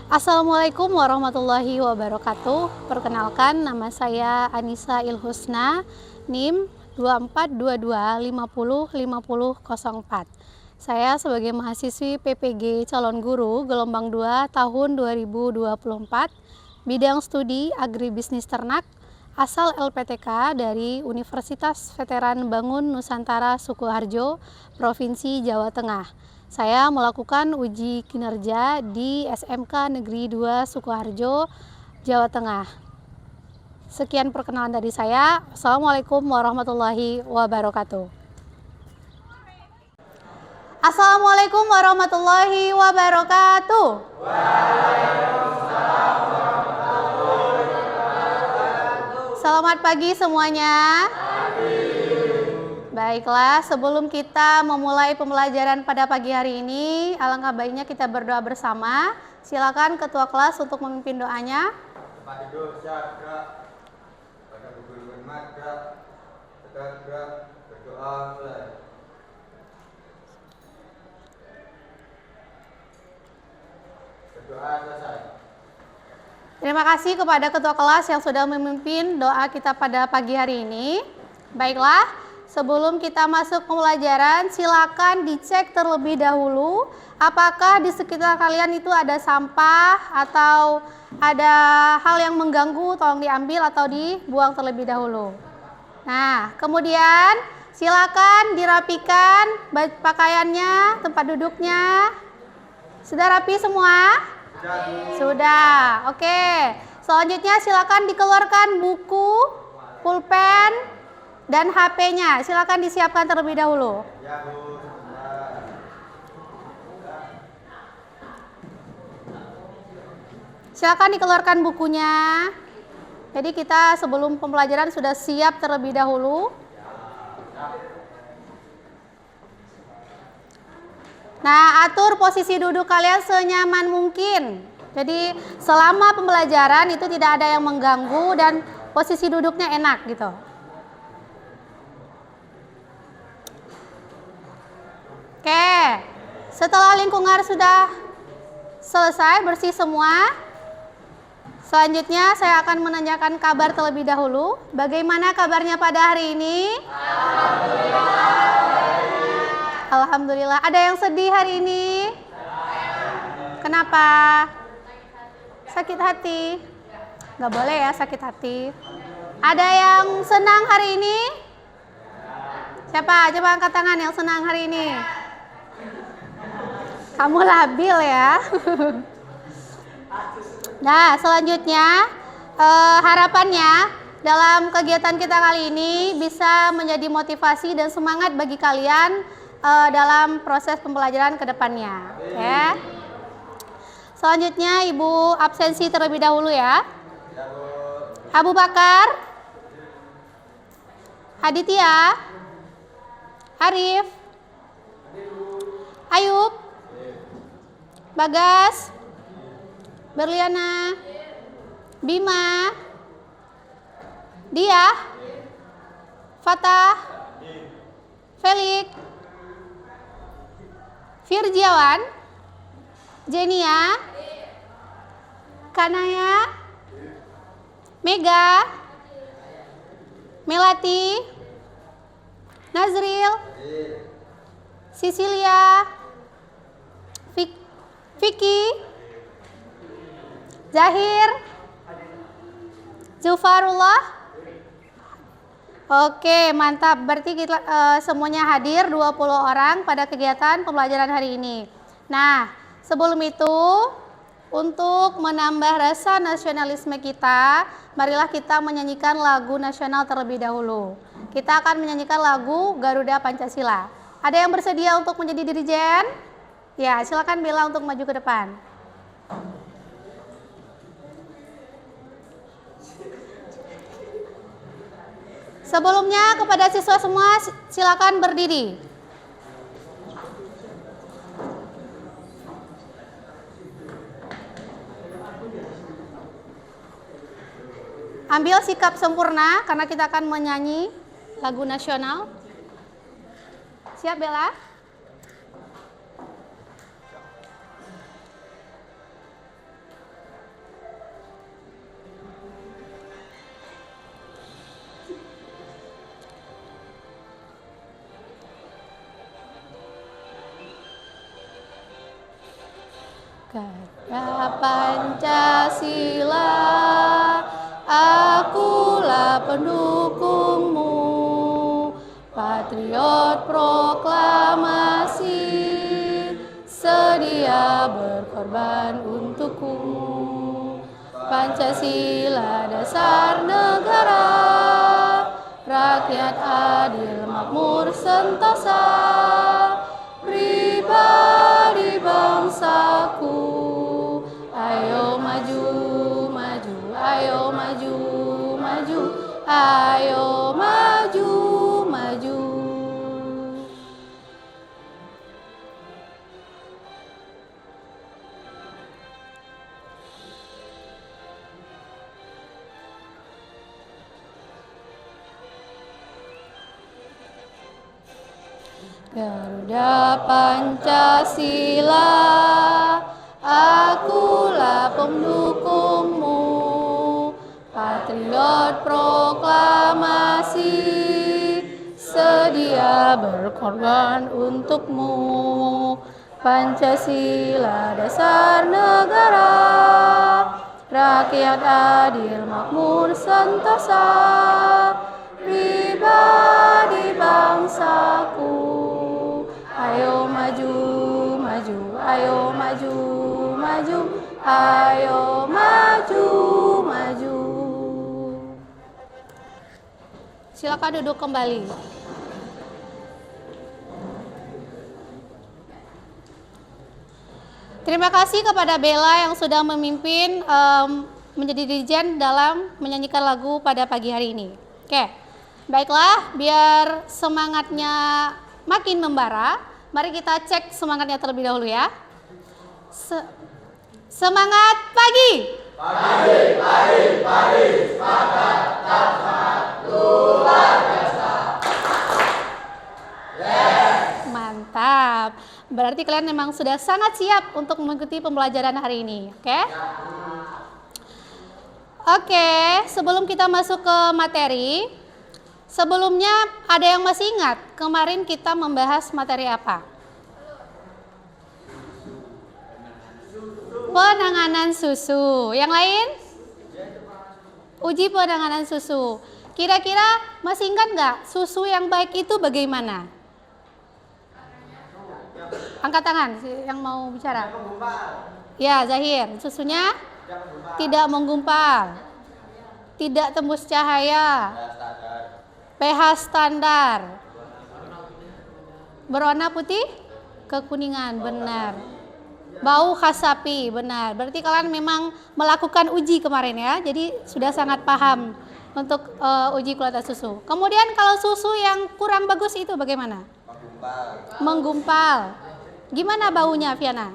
Assalamualaikum warahmatullahi wabarakatuh. Perkenalkan, nama saya Anissa Ilhusna, NIM 2422505004. Saya sebagai mahasiswi PPG Calon Guru Gelombang 2 tahun 2024, bidang studi Agribisnis Ternak, asal LPTK dari Universitas Veteran Bangun Nusantara Sukoharjo, Provinsi Jawa Tengah. Saya melakukan uji kinerja di SMK Negeri 2 Sukoharjo, Jawa Tengah. Sekian perkenalan dari saya. Assalamualaikum warahmatullahi wabarakatuh. Assalamualaikum warahmatullahi wabarakatuh. Selamat pagi semuanya. Baiklah, sebelum kita memulai pembelajaran pada pagi hari ini, alangkah baiknya kita berdoa bersama. Silakan ketua kelas untuk memimpin doanya. Tempat duduk, siap, gerak. Pada buku bermat, gerak. Tegak, gerak. Berdoa, mulai. Berdoa selesai. Terima kasih kepada ketua kelas yang sudah memimpin doa kita pada pagi hari ini. Baiklah. Sebelum kita masuk pembelajaran, silakan dicek terlebih dahulu apakah di sekitar kalian itu ada sampah atau ada hal yang mengganggu, tolong diambil atau dibuang terlebih dahulu. Nah, kemudian silakan dirapikan pakaiannya, tempat duduknya. Sudah rapi semua? Sudah. Oke. Selanjutnya silakan dikeluarkan buku, pulpen, dan HP-nya, silakan disiapkan terlebih dahulu. Silakan dikeluarkan bukunya. Jadi kita sebelum pembelajaran sudah siap terlebih dahulu. Nah, atur posisi duduk kalian senyaman mungkin. Jadi selama pembelajaran itu tidak ada yang mengganggu dan posisi duduknya enak gitu. Oke, setelah lingkungan sudah selesai, bersih semua, selanjutnya saya akan menanyakan kabar terlebih dahulu. Bagaimana kabarnya pada hari ini? Alhamdulillah. Ada yang sedih hari ini? Kenapa? Sakit hati? Nggak boleh ya sakit hati. Ada yang senang hari ini? Siapa? Coba angkat tangan yang senang hari ini. Kamu labil ya. Nah, selanjutnya harapannya dalam kegiatan kita kali ini bisa menjadi motivasi dan semangat bagi kalian dalam proses pembelajaran ke depannya. Ya. Selanjutnya Ibu absensi terlebih dahulu ya. Abu Bakar, Aditya, Arif, Ayub, Bagas, Berliana, Bima, Diah, Fatah, Felix, Firjiawan, Jenia, Kanaya, Mega, Melati, Nazril, Sisilia, Vicky, Zahir, Zufarullah. Oke, mantap. Berarti kita semuanya hadir 20 orang pada kegiatan pembelajaran hari ini. Nah, sebelum itu untuk menambah rasa nasionalisme kita, marilah kita menyanyikan lagu nasional terlebih dahulu. Kita akan menyanyikan lagu Garuda Pancasila. Ada yang bersedia untuk menjadi dirijen? Ya, silakan Bella untuk maju ke depan. Sebelumnya kepada siswa semua silakan berdiri. Ambil sikap sempurna karena kita akan menyanyi lagu nasional. Siap Bella? Karya Pancasila, akulah pendukungmu, patriot proklamasi, sedia berkorban untukku. Pancasila dasar negara, rakyat adil makmur sentosa, pribadi bangsaku. Ayo maju, maju, ayo maju, maju, ayo maju, maju. Garuda Pancasila, akulah pendukungmu, patriot proklamasi, sedia berkorban untukmu. Pancasila dasar negara, rakyat adil makmur sentosa, pribadi bangsaku. Ayo maju, maju, ayo maju, maju, ayo maju, maju. Silakan duduk kembali. Terima kasih kepada Bella yang sudah memimpin menjadi dirijen dalam menyanyikan lagu pada pagi hari ini. Oke, baiklah, biar semangatnya makin membara, mari kita cek semangatnya terlebih dahulu ya. Semangat pagi. Pagi, pagi, pagi, semangat, tetap semangat, luar biasa. Yes. Mantap. Berarti kalian memang sudah sangat siap untuk mengikuti pembelajaran hari ini, oke? Oke, sebelum kita masuk ke materi, sebelumnya ada yang masih ingat kemarin kita membahas materi apa? Penanganan susu. Yang lain? Uji penanganan susu. Kira-kira masih ingat nggak susu yang baik itu bagaimana? Angkat tangan yang mau bicara. Ya, Zahir. Susunya tidak menggumpal, tidak tembus cahaya, pH standar, berwarna putih, kekuningan, benar. Bau khas sapi, benar. Berarti kalian memang melakukan uji kemarin ya, jadi sudah sangat paham untuk uji kualitas susu. Kemudian kalau susu yang kurang bagus itu bagaimana? Menggumpal. Gimana baunya, Viana?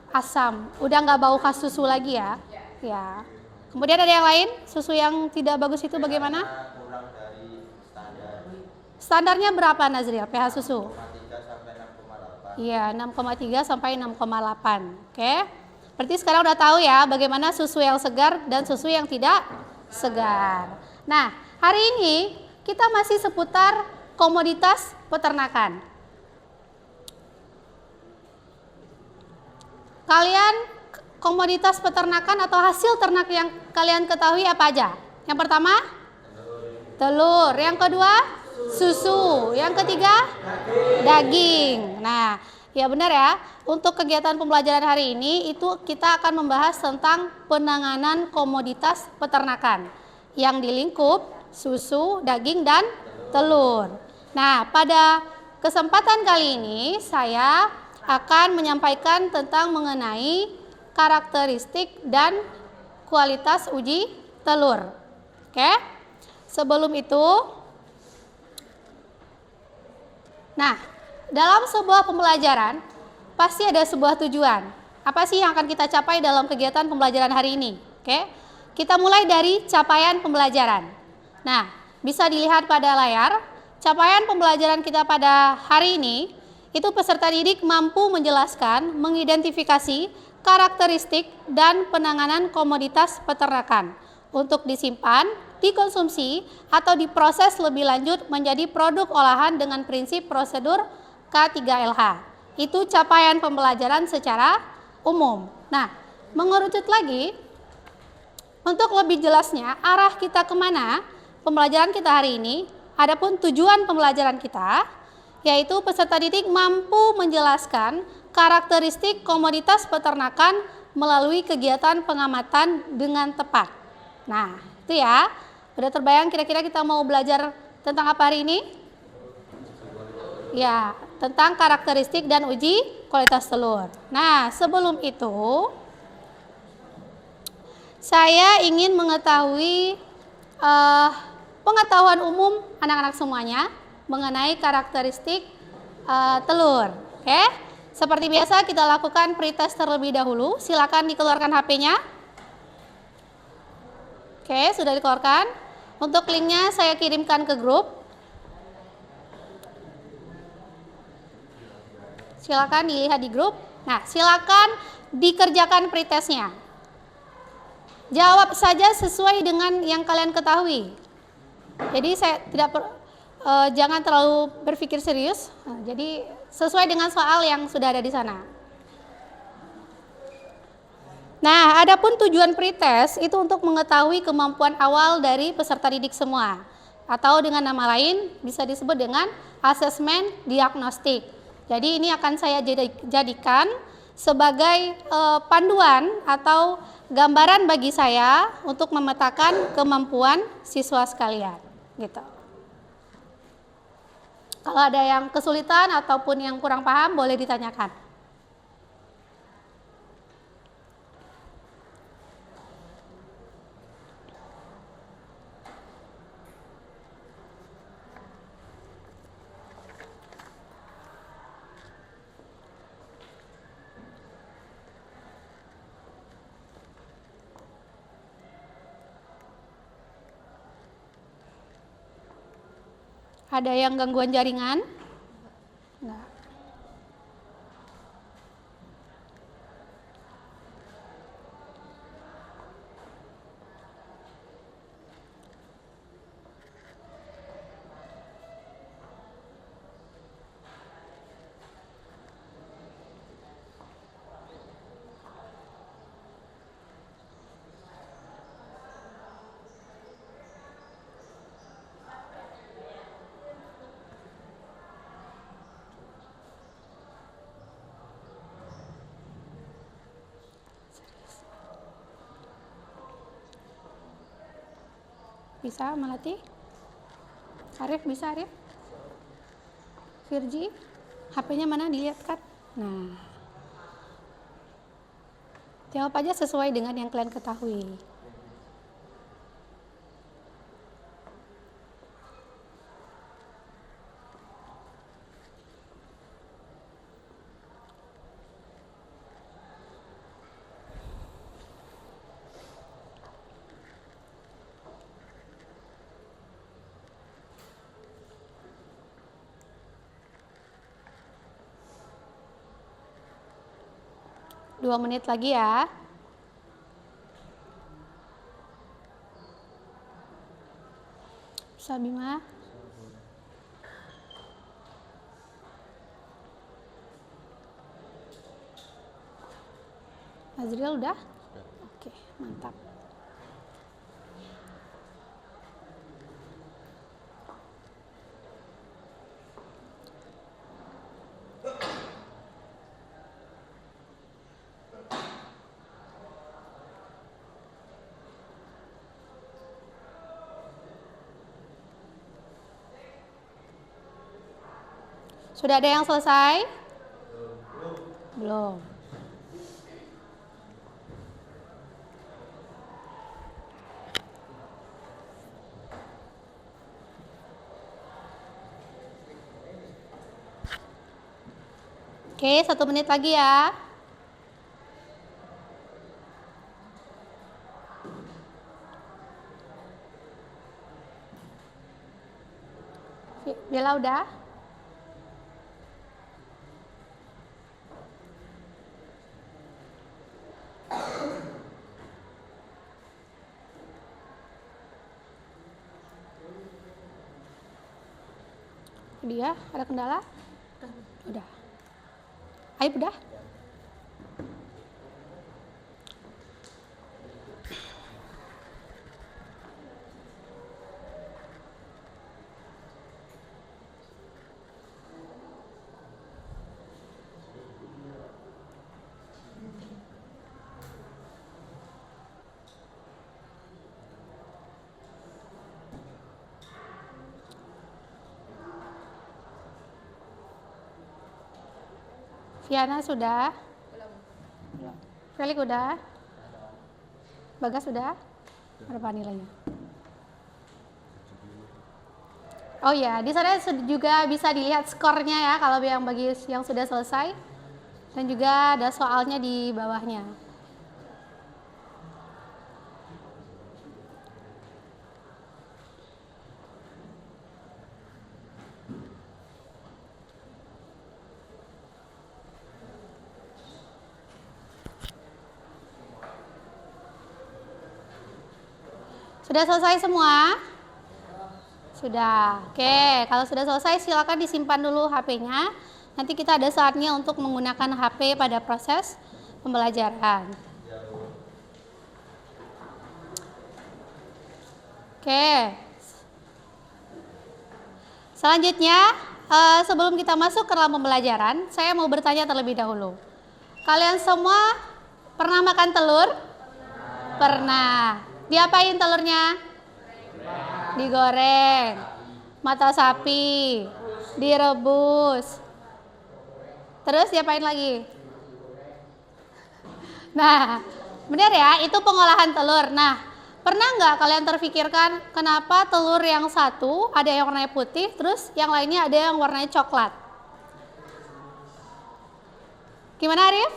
Asam. Udah nggak bau khas susu lagi ya? Ya. Kemudian ada yang lain, susu yang tidak bagus itu bagaimana? Kurang dari standar. Standarnya berapa, Nazril, pH susu? 6,3 sampai 6,8. Iya, 6,3 sampai 6,8. Oke. Berarti sekarang udah tahu ya bagaimana susu yang segar dan susu yang tidak segar. Nah, hari ini kita masih seputar komoditas peternakan. Kalian komoditas peternakan atau hasil ternak yang kalian ketahui apa aja? Yang pertama, telur. Yang kedua, susu. Yang ketiga, daging. Nah, ya benar ya. Untuk kegiatan pembelajaran hari ini itu kita akan membahas tentang penanganan komoditas peternakan yang di lingkup susu, daging, dan telur. Nah, pada kesempatan kali ini saya akan menyampaikan tentang mengenai karakteristik dan kualitas uji telur. Oke? Sebelum itu, nah, dalam sebuah pembelajaran pasti ada sebuah tujuan. Apa sih yang akan kita capai dalam kegiatan pembelajaran hari ini? Oke? Kita mulai dari capaian pembelajaran. Nah, bisa dilihat pada layar, capaian pembelajaran kita pada hari ini itu peserta didik mampu menjelaskan, mengidentifikasi karakteristik dan penanganan komoditas peternakan untuk disimpan, dikonsumsi, atau diproses lebih lanjut menjadi produk olahan dengan prinsip prosedur K3LH. Itu capaian pembelajaran secara umum. Nah, mengerucut lagi, untuk lebih jelasnya arah kita kemana pembelajaran kita hari ini, adapun tujuan pembelajaran kita, yaitu peserta didik mampu menjelaskan karakteristik komoditas peternakan melalui kegiatan pengamatan dengan tepat. Nah, itu ya. Udah terbayang kira-kira kita mau belajar tentang apa hari ini? Ya, tentang karakteristik dan uji kualitas telur. Nah, sebelum itu saya ingin mengetahui pengetahuan umum anak-anak semuanya mengenai karakteristik telur. Oke, seperti biasa kita lakukan pretest terlebih dahulu. Silakan dikeluarkan HP-nya. Oke, sudah dikeluarkan. Untuk linknya saya kirimkan ke grup. Silakan dilihat di grup. Nah, silakan dikerjakan pretestnya. Jawab saja sesuai dengan yang kalian ketahui. Jadi saya jangan terlalu berpikir serius. Nah, jadi sesuai dengan soal yang sudah ada di sana. Nah, adapun tujuan pretest itu untuk mengetahui kemampuan awal dari peserta didik semua. Atau dengan nama lain bisa disebut dengan asesmen diagnostik. Jadi ini akan saya jadikan sebagai panduan atau gambaran bagi saya untuk memetakan kemampuan siswa sekalian, gitu. Kalau ada yang kesulitan ataupun yang kurang paham boleh ditanyakan. Ada yang gangguan jaringan? Enggak. Bisa Melati? Arif bisa Arif? Virgi? HP-nya mana dilihatkan? Nah, jawab aja sesuai dengan yang kalian ketahui. Dua menit lagi ya. Bisa Bima? Azriel udah? Oke, mantap. Sudah ada yang selesai? Belum. Oke, 1 menit lagi ya. Bella udah? Dia ada kendala? Udah. Ayo udah. Viana sudah? Belum. Felix udah? Bagas sudah? Berapa nilainya? Oh ya, di sana juga bisa dilihat skornya ya kalau yang bagi yang sudah selesai. Dan juga ada soalnya di bawahnya. Sudah selesai semua? Sudah. Oke, kalau sudah selesai silakan disimpan dulu HP-nya. Nanti kita ada saatnya untuk menggunakan HP pada proses pembelajaran. Oke. Selanjutnya, sebelum kita masuk ke dalam pembelajaran, saya mau bertanya terlebih dahulu. Kalian semua pernah makan telur? Pernah. Diapain telurnya? Digoreng. Mata sapi. Direbus. Terus diapain lagi? Nah, benar ya, itu pengolahan telur. Nah, pernah nggak kalian terfikirkan kenapa telur yang satu ada yang warnanya putih, terus yang lainnya ada yang warnanya coklat? Gimana Arif?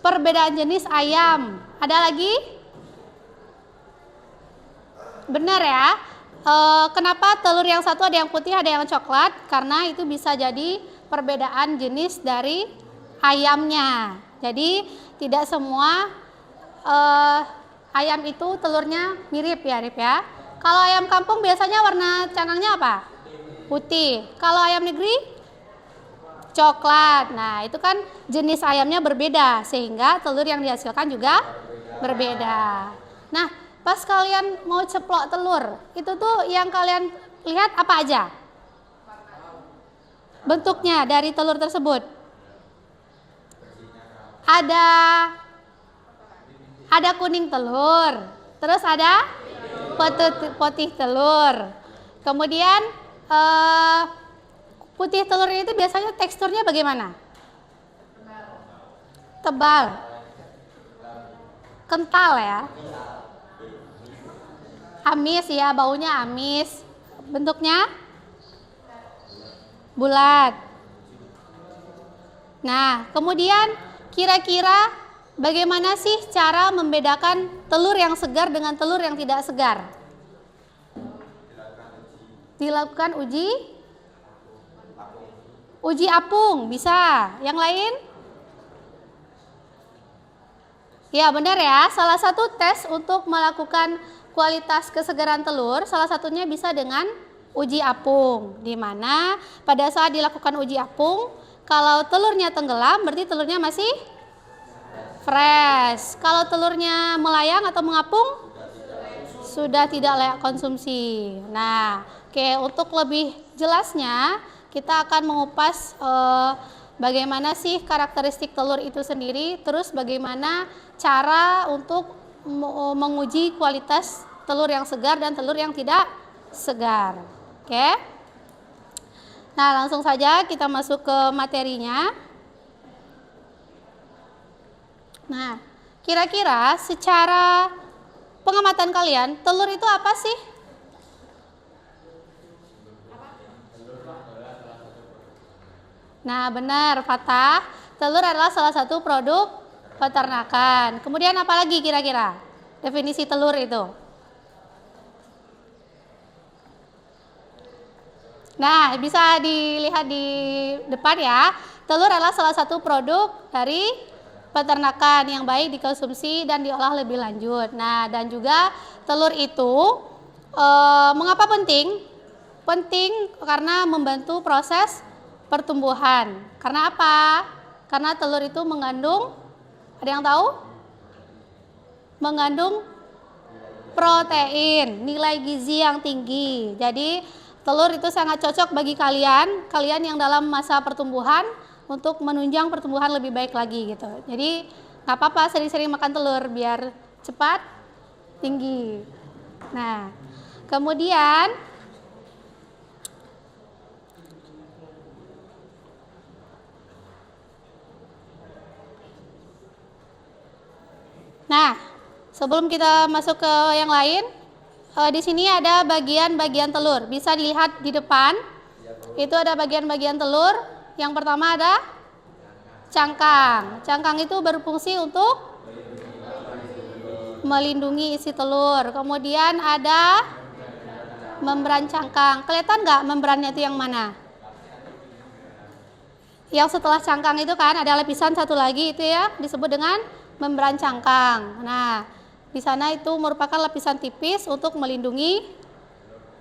Perbedaan jenis ayam. Ada lagi? Benar ya, kenapa telur yang satu ada yang putih ada yang coklat? Karena itu bisa jadi perbedaan jenis dari ayamnya. Jadi tidak semua ayam itu telurnya mirip ya Rip ya. Kalau ayam kampung biasanya warna canangnya apa? Putih. Kalau ayam negeri? Coklat. Nah itu kan jenis ayamnya berbeda sehingga telur yang dihasilkan juga berbeda. Nah pas kalian mau ceplok telur, itu tuh yang kalian lihat apa aja? Bentuknya dari telur tersebut. Ada kuning telur, terus ada putih telur. Kemudian putih telur itu biasanya teksturnya bagaimana? Tebal. Kental ya. Amis ya, baunya amis. Bentuknya bulat. Nah, kemudian kira-kira bagaimana sih cara membedakan telur yang segar dengan telur yang tidak segar? Dilakukan uji apung, bisa. Yang lain? Ya, benar ya. Salah satu tes untuk melakukan kualitas kesegaran telur, salah satunya bisa dengan uji apung, di mana pada saat dilakukan uji apung, kalau telurnya tenggelam berarti telurnya masih fresh. Kalau telurnya melayang atau mengapung, sudah tidak layak konsumsi. Nah, oke, untuk lebih jelasnya kita akan mengupas bagaimana sih karakteristik telur itu sendiri, terus bagaimana cara untuk menguji kualitas telur yang segar dan telur yang tidak segar. Oke. Nah, langsung saja kita masuk ke materinya. Nah, kira-kira secara pengamatan kalian, telur itu apa sih? Nah, benar, Fatah. Telur adalah salah satu produk peternakan. Kemudian apa lagi kira-kira definisi telur itu? Nah, bisa dilihat di depan ya. Telur adalah salah satu produk dari peternakan yang baik dikonsumsi dan diolah lebih lanjut. Nah, dan juga telur itu mengapa penting? Penting karena membantu proses pertumbuhan. Karena apa? Karena telur itu mengandung, ada yang tahu? Mengandung protein, nilai gizi yang tinggi. Jadi telur itu sangat cocok bagi kalian yang dalam masa pertumbuhan untuk menunjang pertumbuhan lebih baik lagi gitu. Jadi nggak apa-apa sering-sering makan telur biar cepat tinggi. Nah, kemudian sebelum kita masuk ke yang lain, di sini ada bagian-bagian telur. Bisa dilihat di depan. Itu ada bagian-bagian telur. Yang pertama ada cangkang. Cangkang itu berfungsi untuk melindungi isi telur. Kemudian ada membran cangkang. Kelihatan nggak membrannya itu yang mana? Yang setelah cangkang itu kan ada lapisan satu lagi itu ya, disebut dengan membran cangkang. Nah, di sana itu merupakan lapisan tipis untuk melindungi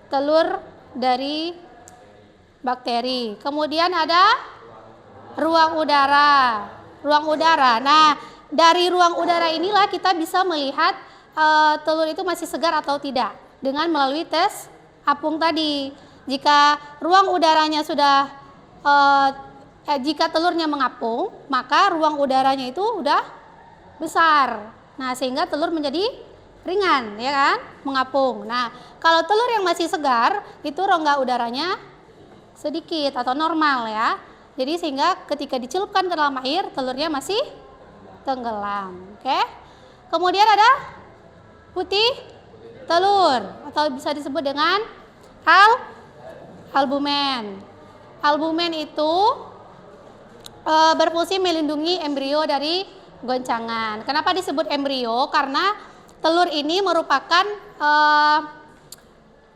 telur dari bakteri. Kemudian ada ruang udara. Ruang udara. Nah, dari ruang udara inilah kita bisa melihat telur itu masih segar atau tidak dengan melalui tes apung tadi. Jika ruang udaranya sudah jika telurnya mengapung, maka ruang udaranya itu udah besar. Nah, sehingga telur menjadi ringan, ya kan? Mengapung. Nah, kalau telur yang masih segar, itu rongga udaranya sedikit atau normal ya. Jadi sehingga ketika dicelupkan ke dalam air, telurnya masih tenggelam. Oke. Kemudian ada putih telur atau bisa disebut dengan albumen. Albumen itu berfungsi melindungi embrio dari goncangan. Kenapa disebut embrio? Karena telur ini merupakan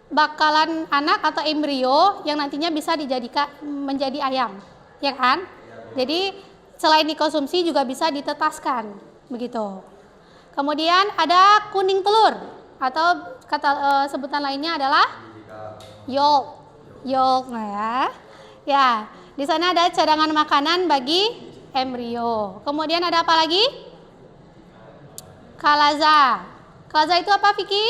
bakalan anak atau embrio yang nantinya bisa dijadikan menjadi ayam, ya kan? Jadi selain dikonsumsi juga bisa ditetaskan, begitu. Kemudian ada kuning telur atau kata sebutan lainnya adalah yolk, nah ya. Ya, di sana ada cadangan makanan bagi embrio. Kemudian ada apa lagi? Kalaza. Kalaza itu apa, Vicky?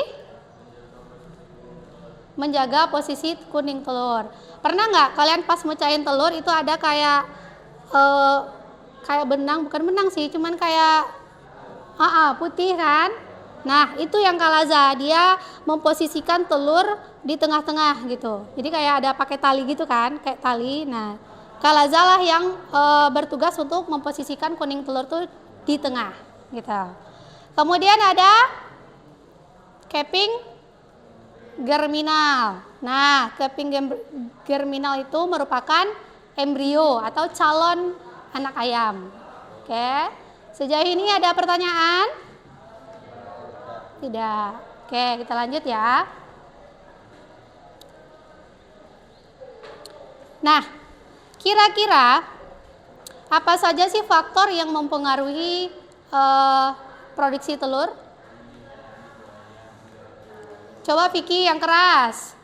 Menjaga posisi kuning telur. Pernah nggak kalian pas mecahin telur itu ada kayak benang, bukan benang sih, cuman kayak putih kan? Nah, itu yang kalaza. Dia memposisikan telur di tengah-tengah gitu. Jadi kayak ada pakai tali gitu kan, kayak tali. Nah, kalaza lah yang bertugas untuk memposisikan kuning telur tuh di tengah gitu. Kemudian ada keping germinal. Nah, keping germinal itu merupakan embrio atau calon anak ayam. Oke. Sejauh ini ada pertanyaan? Tidak. Oke, kita lanjut ya. Nah, kira-kira apa saja sih faktor yang mempengaruhi produksi telur? Coba Vicky yang keras.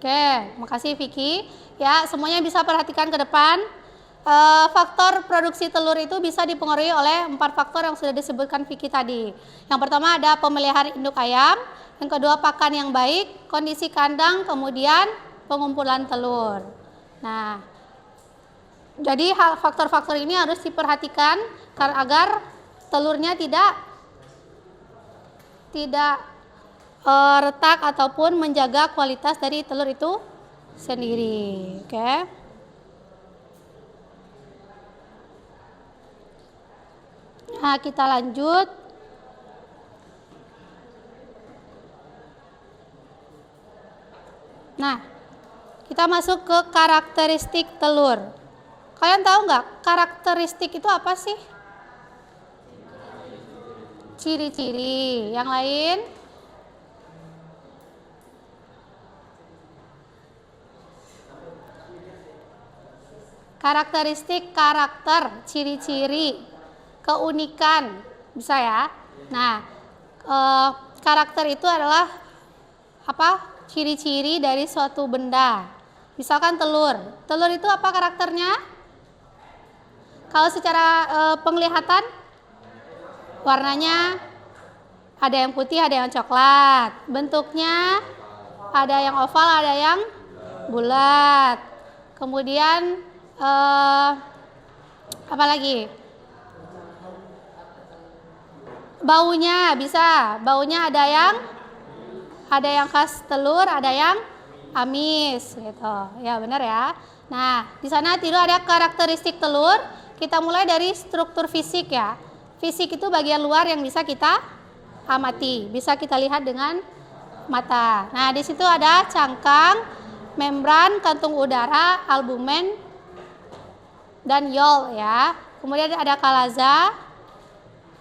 Oke, makasih Vicky. Ya, semuanya bisa perhatikan ke depan. Faktor produksi telur itu bisa dipengaruhi oleh 4 faktor yang sudah disebutkan Vicky tadi. Yang pertama ada pemeliharaan induk ayam, yang kedua pakan yang baik, kondisi kandang, kemudian pengumpulan telur. Nah, jadi faktor-faktor ini harus diperhatikan agar telurnya tidak retak ataupun menjaga kualitas dari telur itu sendiri. Oke. Nah, kita lanjut. Nah, kita masuk ke karakteristik telur. Kalian tahu nggak karakteristik itu apa sih? Ciri-ciri. Yang lain? Karakteristik, karakter, ciri-ciri, keunikan, bisa ya. Nah, karakter itu adalah apa? Ciri-ciri dari suatu benda. Misalkan telur. Telur itu apa karakternya? Kalau secara penglihatan, warnanya ada yang putih, ada yang coklat. Bentuknya ada yang oval, ada yang bulat. Kemudian apa lagi? Baunya bisa, baunya ada yang khas telur, ada yang amis gitu. Ya benar ya. Nah, di sana tidak ada karakteristik telur. Kita mulai dari struktur fisik ya. Fisik itu bagian luar yang bisa kita amati, bisa kita lihat dengan mata. Nah, di situ ada cangkang, membran, kantung udara, albumen, dan yol ya. Kemudian ada kalaza,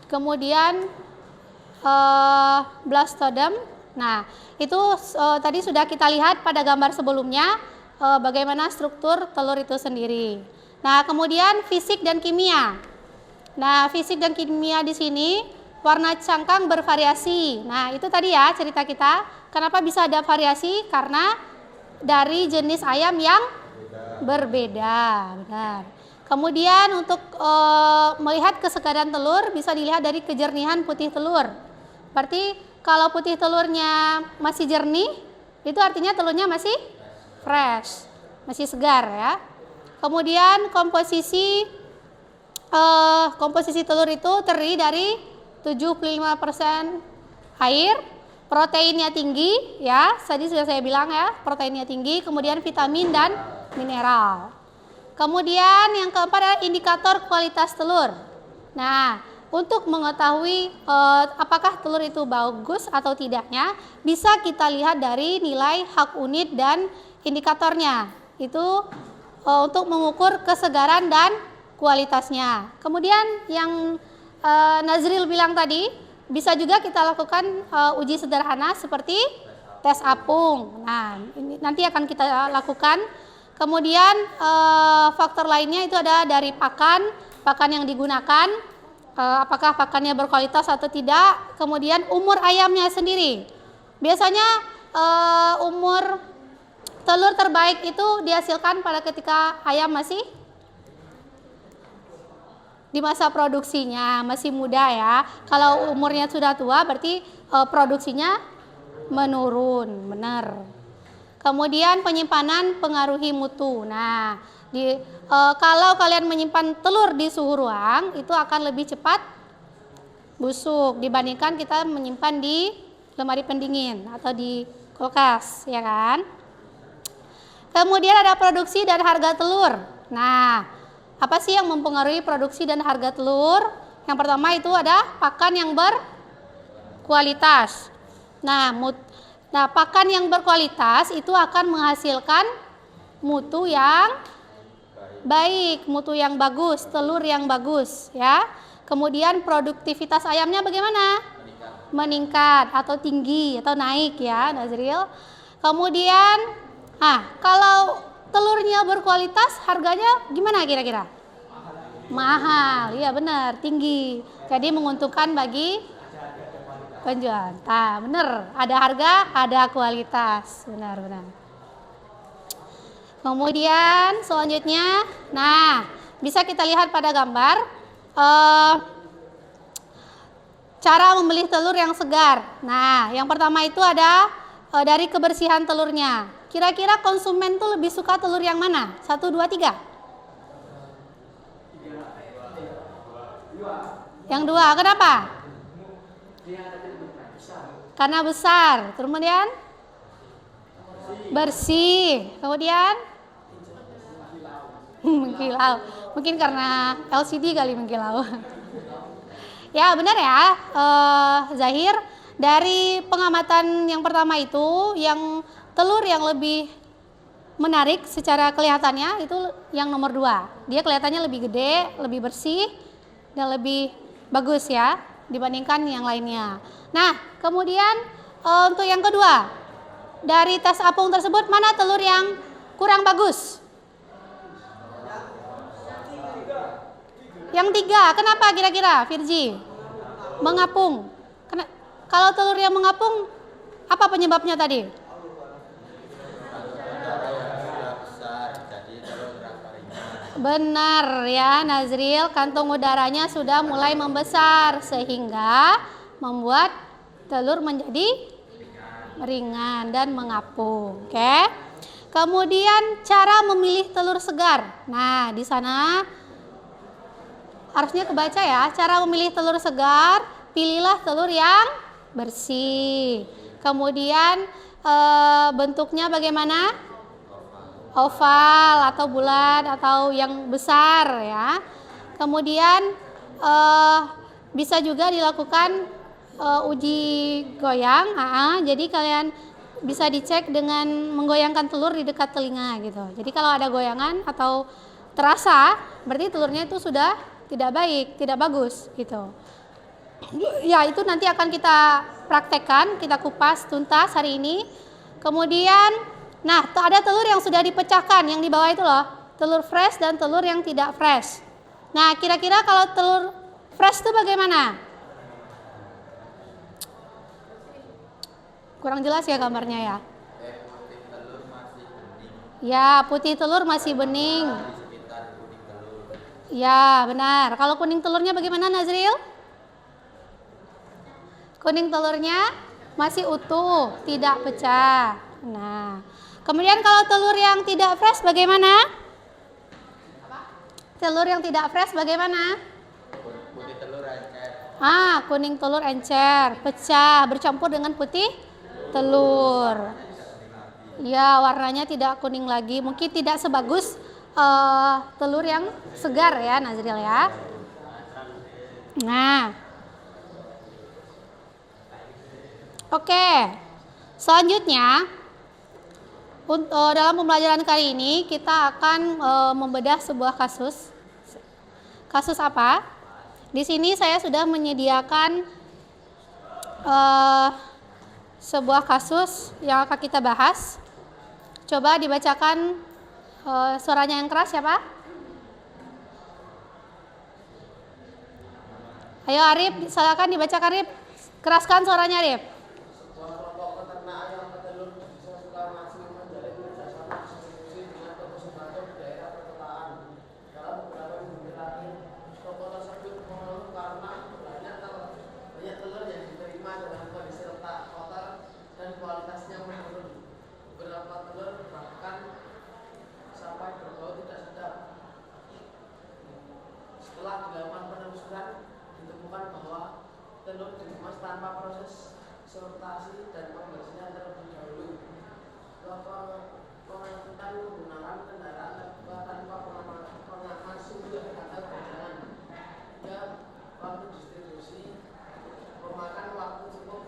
kemudian blastodem. Nah, itu tadi sudah kita lihat pada gambar sebelumnya bagaimana struktur telur itu sendiri. Nah, kemudian fisik dan kimia. Nah, fisik dan kimia di sini warna cangkang bervariasi. Nah, itu tadi ya cerita kita. Kenapa bisa ada variasi? Karena dari jenis ayam yang berbeda. Benar. Kemudian untuk melihat kesegaran telur bisa dilihat dari kejernihan putih telur. Berarti kalau putih telurnya masih jernih, itu artinya telurnya masih fresh, masih segar ya. Kemudian komposisi telur itu terdiri dari 75% air, proteinnya tinggi ya, tadi sudah saya bilang ya, proteinnya tinggi, kemudian vitamin dan mineral. Kemudian yang keempat adalah indikator kualitas telur. Nah, untuk mengetahui apakah telur itu bagus atau tidaknya, bisa kita lihat dari nilai hak unit dan indikatornya. Itu untuk mengukur kesegaran dan kualitasnya. Kemudian yang Nazril bilang tadi, bisa juga kita lakukan uji sederhana seperti tes apung. Nah, ini nanti akan kita lakukan. Kemudian faktor lainnya itu ada dari pakan yang digunakan, apakah pakannya berkualitas atau tidak. Kemudian umur ayamnya sendiri. Biasanya umur telur terbaik itu dihasilkan pada ketika ayam masih di masa produksinya, masih muda ya. Kalau umurnya sudah tua berarti produksinya menurun, benar. Kemudian penyimpanan pengaruhi mutu. Nah, kalau kalian menyimpan telur di suhu ruang itu akan lebih cepat busuk dibandingkan kita menyimpan di lemari pendingin atau di kulkas, ya kan? Kemudian ada produksi dan harga telur. Nah, apa sih yang mempengaruhi produksi dan harga telur? Yang pertama itu ada pakan yang berkualitas. Nah, pakan yang berkualitas itu akan menghasilkan mutu yang baik, mutu yang bagus, telur yang bagus ya. Kemudian produktivitas ayamnya bagaimana? Meningkat atau tinggi atau naik ya, Nazril. Kemudian kalau telurnya berkualitas, harganya gimana kira-kira? Mahal, iya benar, tinggi. Jadi menguntungkan bagi penjual. Nah, benar, ada harga, ada kualitas, benar-benar. Kemudian selanjutnya, nah bisa kita lihat pada gambar cara membeli telur yang segar. Nah, yang pertama itu ada dari kebersihan telurnya. Kira-kira konsumen tuh lebih suka telur yang mana? 1, 2, 3. Yang 2, kenapa? Karena besar. Kemudian bersih. Kemudian mengkilau. Mungkin karena LCD kali mengkilau. Ya benar ya, Zahir. Dari pengamatan yang pertama itu, yang telur yang lebih menarik secara kelihatannya itu yang nomor 2. Dia kelihatannya lebih gede, lebih bersih, dan lebih bagus ya dibandingkan yang lainnya. Nah, kemudian untuk yang kedua, dari tes apung tersebut mana telur yang kurang bagus? Yang 3, kenapa kira-kira Virgi? Mengapung. Kalau telur yang mengapung, apa penyebabnya tadi? Benar ya Nazril, kantung udaranya sudah mulai membesar sehingga membuat telur menjadi ringan dan mengapung. Oke. Kemudian cara memilih telur segar. Nah, di sana harusnya kebaca ya, cara memilih telur segar, pilihlah telur yang bersih. Kemudian bentuknya bagaimana? Oval atau bulat atau yang besar ya. Kemudian bisa juga dilakukan uji goyang. Jadi kalian bisa dicek dengan menggoyangkan telur di dekat telinga gitu. Jadi kalau ada goyangan atau terasa, berarti telurnya itu sudah tidak baik, tidak bagus gitu. Ya, itu nanti akan kita praktekkan, kita kupas tuntas hari ini. Kemudian, nah, ada telur yang sudah dipecahkan, yang di bawah itu loh, telur fresh dan telur yang tidak fresh. Nah, kira-kira kalau telur fresh itu bagaimana? Kurang jelas ya gambarnya ya. Ya, putih telur masih bening. Ya, benar. Kalau kuning telurnya bagaimana Nazril? Kuning telurnya masih utuh, tidak pecah. Nah, kemudian kalau telur yang tidak fresh bagaimana? Telur yang tidak fresh bagaimana? Putih telur encer. Kuning telur encer, pecah, bercampur dengan putih telur. Ya, warnanya tidak kuning lagi, mungkin tidak sebagus telur yang segar ya Nazril ya. Nah, oke. Selanjutnya dalam pembelajaran kali ini kita akan membedah sebuah kasus. Kasus apa? Di sini saya sudah menyediakan sebuah kasus yang akan kita bahas. Coba dibacakan suaranya yang keras ya Pak. Ayo Arif, silakan dibacakan Arif. Keraskan suaranya Arif. Setelah dilakukan penelusuran, ditemukan bahwa telur dikemas tanpa proses sortasi dan pembersihan terlebih dahulu. Pengangkutan menggunakan kendaraan terbuka tanpa pengaman suhu atau badangan. Ya, waktu distribusi memakan waktu cukup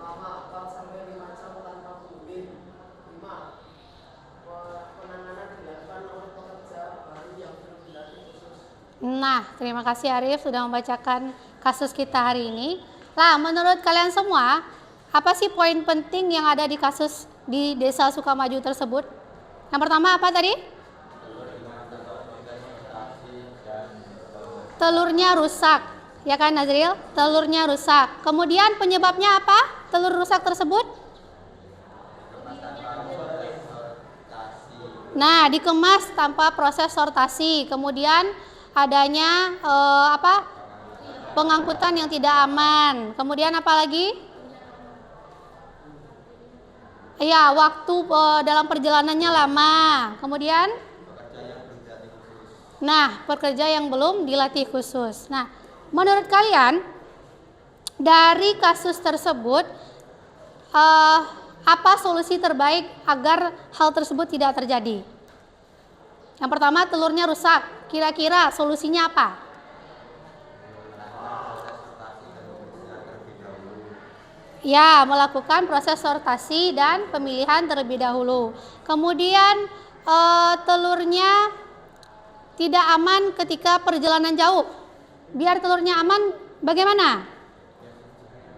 lama 4 sampai 5 jam tanpa pulih. 5. Penanganan dilakukan oleh pekerja baru yang berlatih khusus. Nah, terima kasih Arif sudah membacakan kasus kita hari ini. Lah, menurut kalian semua, apa sih poin penting yang ada di kasus di Desa Sukamaju tersebut? Yang pertama apa tadi? Telurnya rusak, ya kan Nazril? Telurnya rusak. Kemudian penyebabnya apa? Telur rusak tersebut? Nah, dikemas tanpa proses sortasi. Kemudian adanya pengangkutan yang tidak aman. Kemudian apa lagi? Ya, waktu dalam perjalanannya lama. Kemudian pekerja yang belum dilatih khusus. Nah, menurut kalian dari kasus tersebut apa solusi terbaik agar hal tersebut tidak terjadi? Yang pertama, telurnya rusak. Kira-kira solusinya apa? Ya, melakukan proses sortasi dan pemilihan terlebih dahulu. Kemudian telurnya tidak aman ketika perjalanan jauh? Biar telurnya aman bagaimana?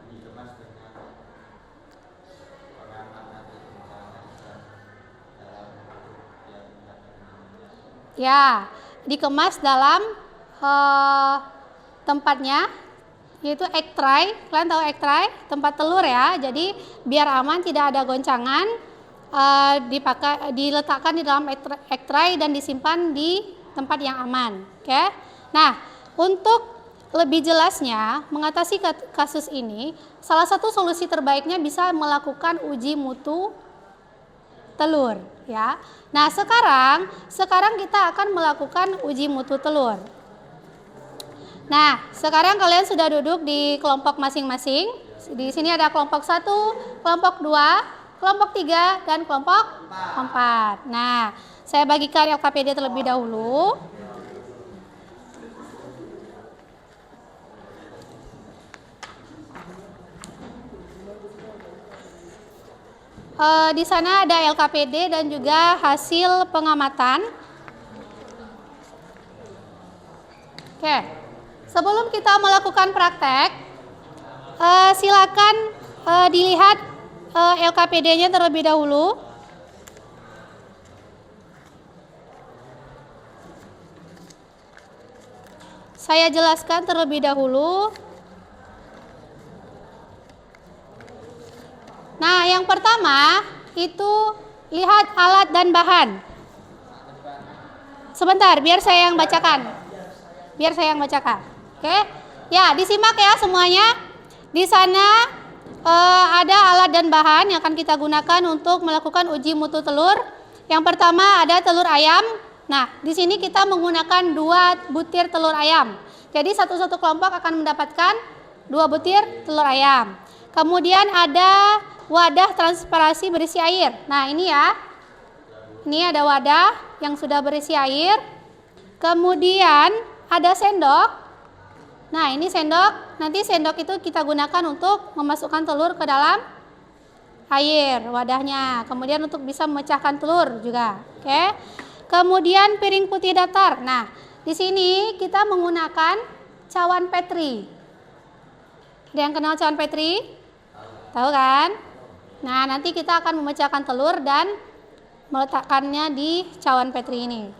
Dikemas dengan pengaman nanti misalnya dalam bentuk yang Ya, dikemas dalam tempatnya, yaitu egg tray. Kalian tahu egg tray? Tempat telur ya. Jadi biar aman, tidak ada goncangan, diletakkan di dalam egg tray dan disimpan di tempat yang aman. Oke. Nah, untuk lebih jelasnya mengatasi kasus ini, salah satu solusi terbaiknya bisa melakukan uji mutu telur, ya. Nah, sekarang kita akan melakukan uji mutu telur. Nah, sekarang kalian sudah duduk di kelompok masing-masing. Di sini ada kelompok 1, kelompok 2, kelompok 3, dan kelompok 4. Nah, saya bagikan LKPD terlebih dahulu. Di sana ada LKPD dan juga hasil pengamatan. Oke, sebelum kita melakukan praktek, silakan dilihat LKPD-nya terlebih dahulu. Saya jelaskan terlebih dahulu. Nah, yang pertama itu lihat alat dan bahan. Sebentar, biar saya yang bacakan. Oke? Ya, disimak ya semuanya. Di sana ada alat dan bahan yang akan kita gunakan untuk melakukan uji mutu telur. Yang pertama ada telur ayam. Nah, di sini kita menggunakan 2 butir telur ayam. Jadi satu-satu kelompok akan mendapatkan 2 butir telur ayam. Kemudian ada wadah transparansi berisi air. Nah, ini ya. Ini ada wadah yang sudah berisi air. Kemudian ada sendok. Nah, ini sendok. Nanti sendok itu kita gunakan untuk memasukkan telur ke dalam air wadahnya. Kemudian untuk bisa memecahkan telur juga. Oke. Kemudian piring putih datar. Nah, di sini kita menggunakan cawan Petri. Ada yang kenal cawan Petri? Tahu kan? Nah, nanti kita akan memecahkan telur dan meletakkannya di cawan Petri ini.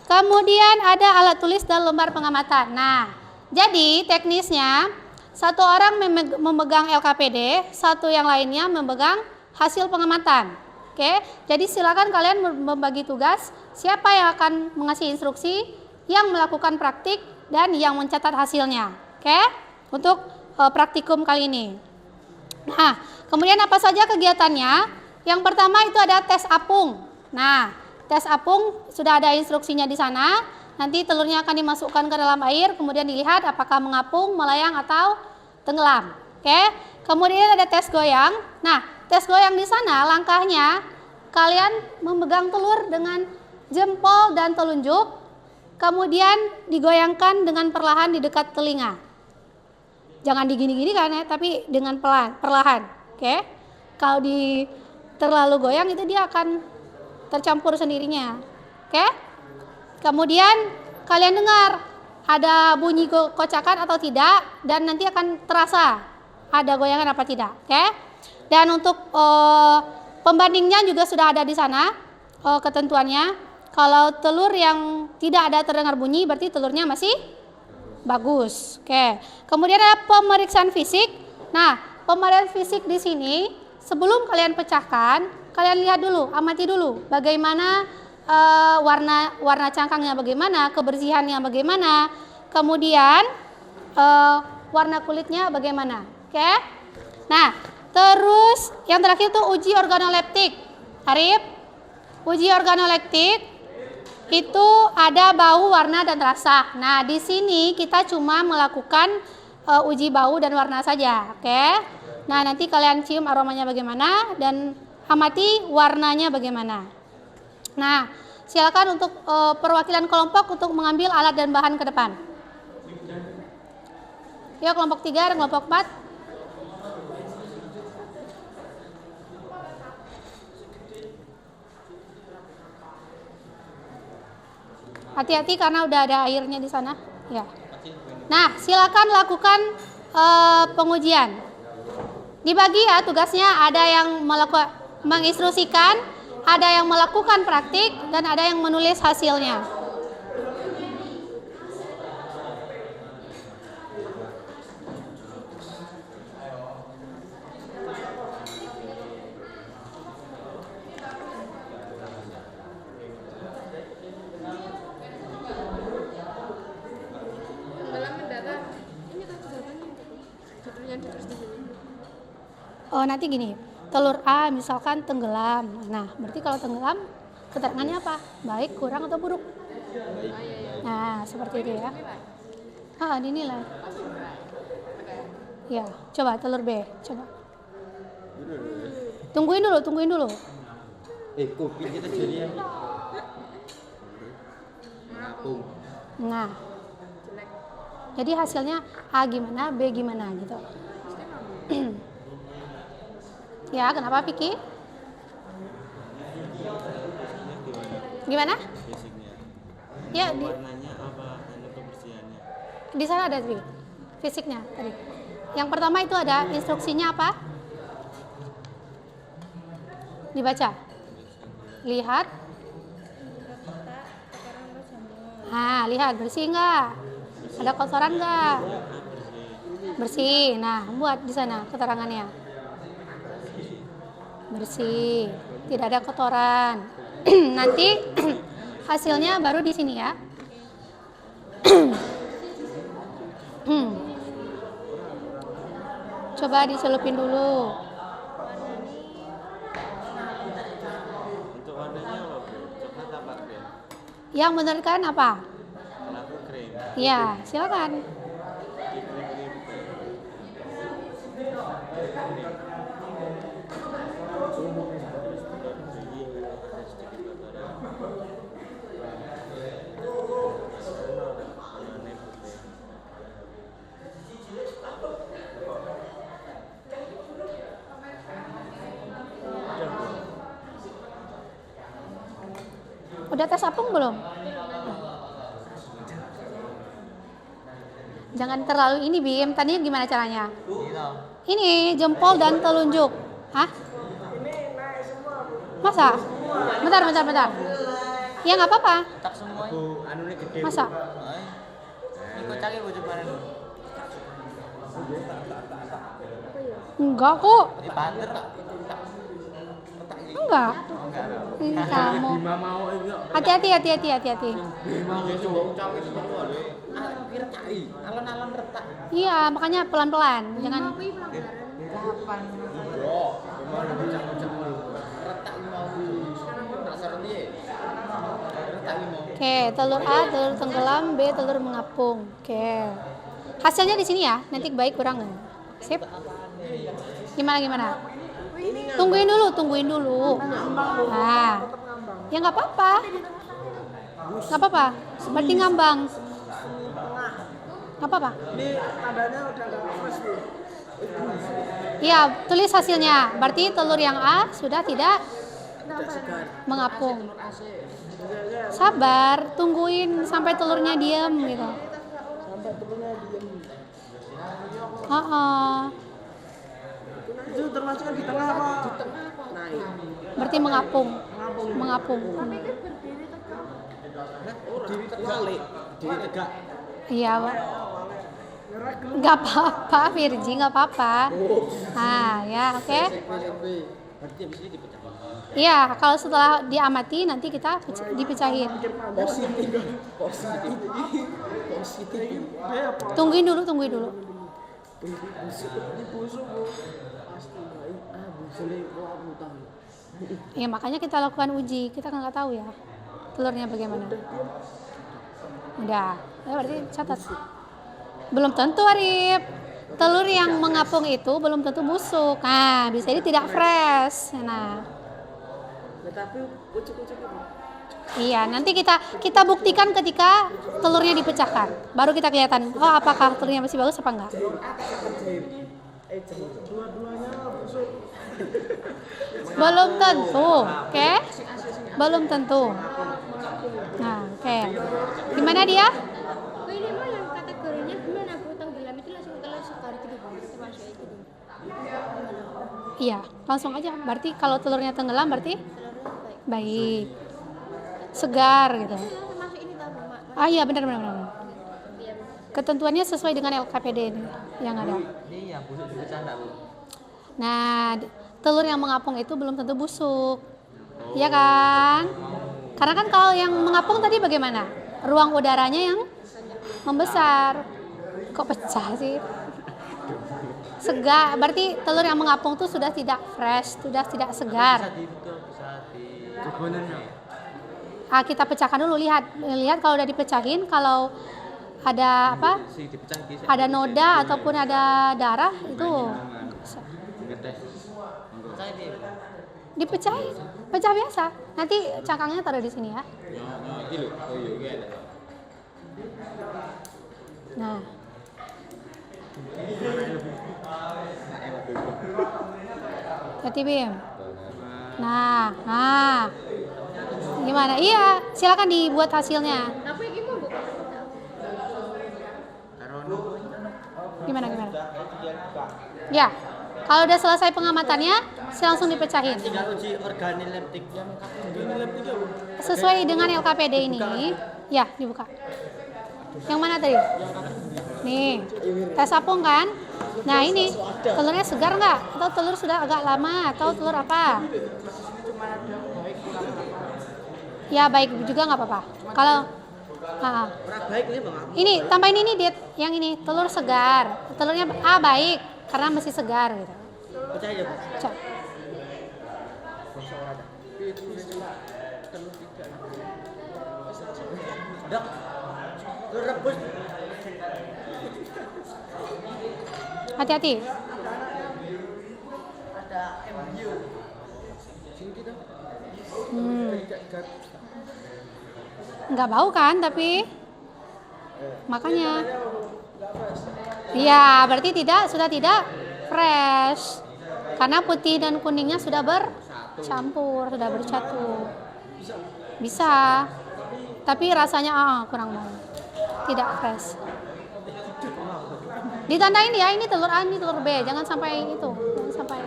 Kemudian ada alat tulis dan lembar pengamatan. Nah, jadi teknisnya satu orang memegang LKPD, satu yang lainnya memegang hasil pengamatan. Oke, jadi silakan kalian membagi tugas. Siapa yang akan mengasih instruksi, yang melakukan praktik, dan yang mencatat hasilnya. Oke, untuk praktikum kali ini. Nah, kemudian apa saja kegiatannya? Yang pertama itu ada tes apung. Nah, tes apung sudah ada instruksinya di sana. Nanti telurnya akan dimasukkan ke dalam air, kemudian dilihat apakah mengapung, melayang, atau tenggelam. Oke. Kemudian ada tes goyang. Nah, tes goyang di sana langkahnya kalian memegang telur dengan jempol dan telunjuk, kemudian digoyangkan dengan perlahan di dekat telinga. Jangan digini-gini kan ya, tapi dengan perlahan. Oke. Kalau terlalu goyang itu dia akan tercampur sendirinya. Oke. Kemudian kalian dengar ada bunyi kocakan atau tidak, dan nanti akan terasa ada goyangan apa tidak. Oke. Dan untuk pembandingnya juga sudah ada di sana ketentuannya. Kalau telur yang tidak ada terdengar bunyi berarti telurnya masih bagus. Oke. Kemudian ada pemeriksaan fisik. Nah, pemeriksaan fisik di sini sebelum kalian pecahkan, kalian lihat dulu, amati dulu bagaimana warna cangkangnya, bagaimana kebersihannya, bagaimana, kemudian warna kulitnya bagaimana. Oke. Nah, terus yang terakhir itu uji organoleptik. Arif, uji organoleptik itu ada bau, warna, dan rasa. Nah, di sini kita cuma melakukan uji bau dan warna saja, oke? Nah, nanti kalian cium aromanya bagaimana dan amati warnanya bagaimana. Nah, silakan untuk perwakilan kelompok untuk mengambil alat dan bahan ke depan. Yuk, kelompok 3 dan kelompok 4. Hati-hati karena udah ada airnya di sana. Ya. Nah, silakan lakukan pengujian. Dibagi ya tugasnya, ada yang menginstruksikan, ada yang melakukan praktik, dan ada yang menulis hasilnya. Oh, nanti gini, telur A misalkan tenggelam. Nah, berarti kalau tenggelam keterangannya apa? Baik, kurang, atau buruk? Nah, seperti itu ya. Dinilai. Ya, coba telur B, coba. Tungguin dulu. Kopi kita jadi mengapung. Nah, jadi hasilnya A gimana, B gimana gitu. Ya, kenapa Vicky? Gimana? Fisiknya. Ya, Warnanya apa? Kebersihannya. di sana ada tadi fisiknya tadi. Yang pertama itu ada instruksinya apa? Dibaca. Lihat. Lihat bersih nggak? Ada kotoran nggak? Bersih. Nah, buat di sana keterangannya. Bersih, tidak ada kotoran. Nanti hasilnya baru di sini ya. Coba dicelupin dulu. Untuk warnanya apa, Bu? Coklat apa krem? Yang menurut kalian apa? Kalau aku krem. Ya, silakan. Udah tes apung belum? Jangan terlalu ini, Bim. Tadi gimana caranya? Ini jempol dan telunjuk. Hah? Masa? Bentar. Ya nggak apa-apa. Tak semua. Gede. Masa? Ini kocaknya Bu coba. Enggak kok. Di banter tak. Enggak. Ini kamu. Hati-hati. Alon-alon retak. Iya, makanya pelan-pelan. Jangan. Kapan? Oke, telur A, telur tenggelam, B, telur mengapung. Oke. Hasilnya di sini ya. Nanti baik kurang nggak? Sip. Gimana? Tungguin dulu. Nah, ya nggak apa-apa. Seperti ngambang. Nggak apa-apa. Ini tandanya udah nggak fresh nih. Iya, tulis hasilnya. Berarti telur yang A sudah tidak mengapung. Sabar, tungguin sampai telurnya diam gitu. Sampai telurnya diem. Itu termasuk di tengah apa? Di tengah apa? Naik. Berarti mengapung. Diri terbalik. Diri tegak. Iya, Pak. Nggak apa-apa, Virgi, nggak apa-apa. Ya, oke. Berarti habis ini dipecah. Iya, kalau setelah diamati nanti kita dipecahin. Positif. Tungguin dulu. Ya, makanya kita lakukan uji. Kita kan nggak tahu ya telurnya bagaimana. Udah, ya berarti catat. Belum tentu, Arif. Telur yang mengapung itu belum tentu busuk. Nah, bisa jadi tidak fresh. Nah, Tapi ucuk-ucuk itu. iya, nanti kita buktikan ketika telurnya dipecahkan. Baru kita kelihatan, apakah telurnya masih bagus apa enggak. Dua-duanya busuk. Belum tentu, oke? Belum tentu. Nah, oke. Gimana dia? Oh, ini mah yang kategorinya gimana Bu? Tenggelam itu langsung telur segar gitu Bu. Termasuk itu Bu. Iya, langsung aja. Berarti kalau telurnya tenggelam berarti Telurnya baik. baik. Segar gitu. Itu termasuk ini tahu Bu, Mak. Ah iya benar benar benar. Iya. Ketentuannya sesuai dengan LKPD ini yang ada. Ini yang busuk dipecah enggak, Bu? Nah, telur yang mengapung itu belum tentu busuk. Iya kan? Karena kan kalau yang mengapung tadi bagaimana? Ruang udaranya yang membesar. Kok pecah sih? Segar, berarti telur yang mengapung itu sudah tidak fresh, sudah tidak segar. Bisa di kebunannya. Ah, kita pecahkan dulu, lihat kalau udah dipecahin, kalau ada apa? Si dipecah ki. Ada noda ataupun ada darah itu Ngetes. Saya ini. dipecahin, pecah biasa. Nanti cangkangnya taruh di sini ya. Iki lho. Oh iya, iki ada. Nah, hati Bim. Nah, gimana? Iya, silakan dibuat hasilnya. Tapi gimana Bu? Gimana? Ya, kalau udah selesai pengamatannya, langsung dipecahin. Tinggal uji organoleptik. Sesuai dengan LKPD ini, ya dibuka. Yang mana tadi? Nih, tes apung kan? Nah ini, telurnya segar nggak? Atau telur sudah agak lama? Atau telur apa? Ya baik juga nggak apa-apa. Kalau ini tambahin ini dit, yang ini telur segar. Telurnya baik karena masih segar gitu. Percaya, Bu. Cak. Dok. Lu rebus. Hati-hati. Nggak bau kan tapi makanya iya berarti sudah tidak fresh karena putih dan kuningnya sudah bercampur, sudah bercatu. Bisa tapi rasanya kurang mau, tidak fresh. Ditandain ya, ini telur A, ini telur B, jangan sampai itu, jangan sampai.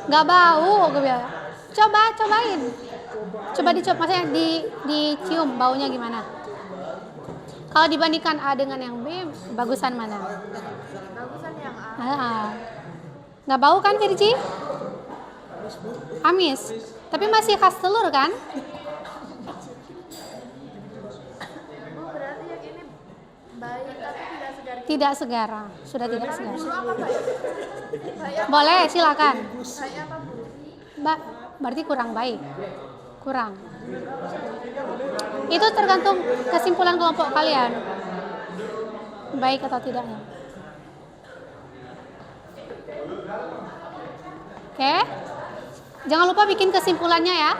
Nggak bau, gue bilang. Cobain. Coba maksudnya dicium baunya gimana? Kalau dibandingkan A dengan yang B, bagusan mana? Bagusan yang A. Nggak bau kan, Virgi? Amis. Tapi masih khas telur kan? Oh, berarti yang ini baik tapi tidak segar. Tidak segar, sudah tidak segar. Buruk apa baik? Baik apa? Boleh, silakan. Baik apa buruk? Berarti kurang baik. Kurang. Itu tergantung kesimpulan kelompok kalian. Baik atau tidaknya. Oke. Jangan lupa bikin kesimpulannya ya.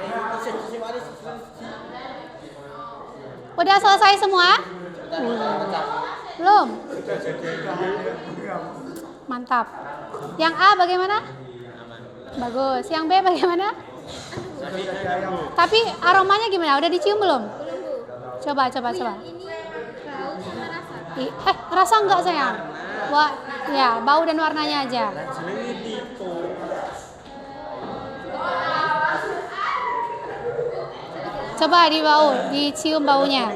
Udah selesai semua? Belum? Mantap. Yang A bagaimana? Bagus. Yang B bagaimana? Tapi aromanya gimana? Udah dicium belum? Coba. Ini bau sama rasa. Rasa enggak sayang? Wah, ya bau dan warnanya aja. Coba dicium baunya.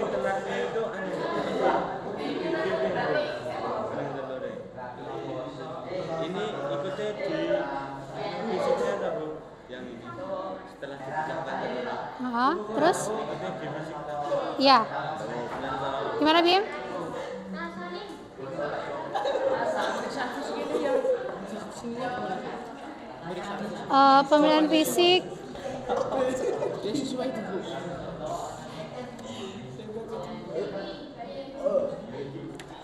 Ini ikutnya di fisiknya ada, Bu. Yang ini setelah dipecahkan telurnya. Terus? Ikutnya di fisik. Iya. Gimana Bim? Pemilihan fisik.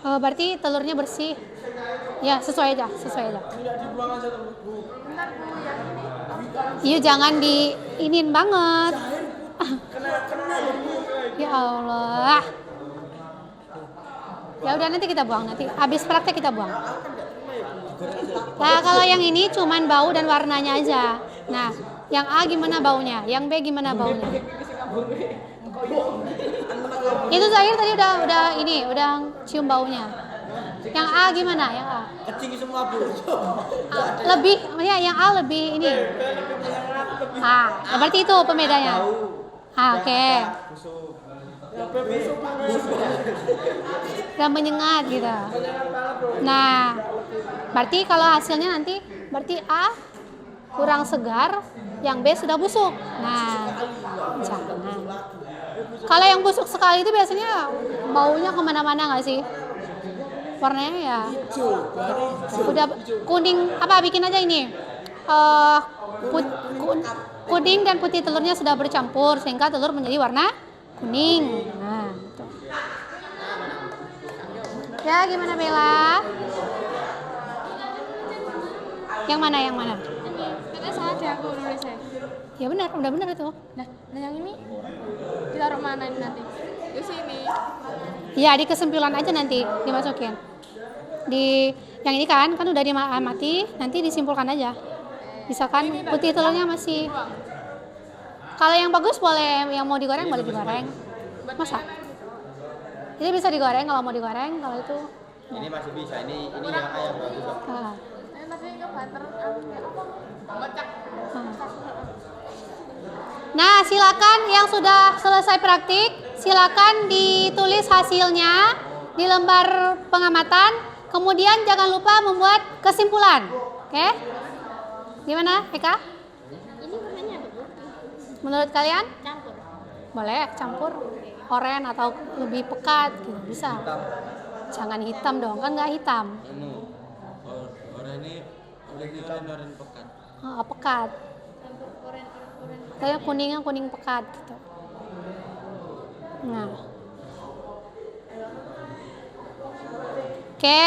Berarti telurnya bersih. Ya, sesuai aja. Iya, jangan diinin banget. Ya Allah. Ya udah nanti kita buang, nanti habis praktek kita buang. Nah, kalau yang ini cuman bau dan warnanya aja. Nah, yang A gimana baunya? Yang B gimana baunya? Itu Zahir tadi udah cium baunya. Yang A gimana? Yang A? Kecing semua Bu. Lebih, ya yang A lebih ini. Berarti itu pembedanya. Oke. Gak menyengat gitu. Nah, berarti kalau hasilnya nanti berarti A kurang segar, yang B sudah busuk. Nah, jangan. Kalau yang busuk sekali itu biasanya baunya kemana-mana nggak sih? Warnanya ya udah kuning, apa bikin aja ini kuning dan putih telurnya sudah bercampur sehingga telur menjadi warna kuning. Nah, gitu. Ya gimana Bella? Yang mana? Katanya salah deh aku nulisnya. Ya benar, udah benar itu. Nah yang ini ditaruh mana ini nanti? Di sini. Ya di kesimpulan aja nanti dimasukin. Di yang ini kan udah diamati, nanti disimpulkan aja. Misalkan putih telurnya masih. Kalau yang bagus boleh, yang mau digoreng boleh digoreng. Masa? Ini bisa digoreng kalau mau digoreng, kalau itu. Ini masih bisa. Ini yang ayam bagus. Nah. Masih ke butter apa? Nah, silakan yang sudah selesai praktik, silakan ditulis hasilnya di lembar pengamatan. Kemudian jangan lupa membuat kesimpulan. Oke? Gimana, Eka? Ini warnanya apa, Bu? Menurut kalian? Campur. Boleh campur oranye atau lebih pekat gitu, bisa. Jangan hitam dong, kan nggak hitam. Oranye pekat. Pekat. Kayak kuningnya kuning pekat gitu. Nah. Oke.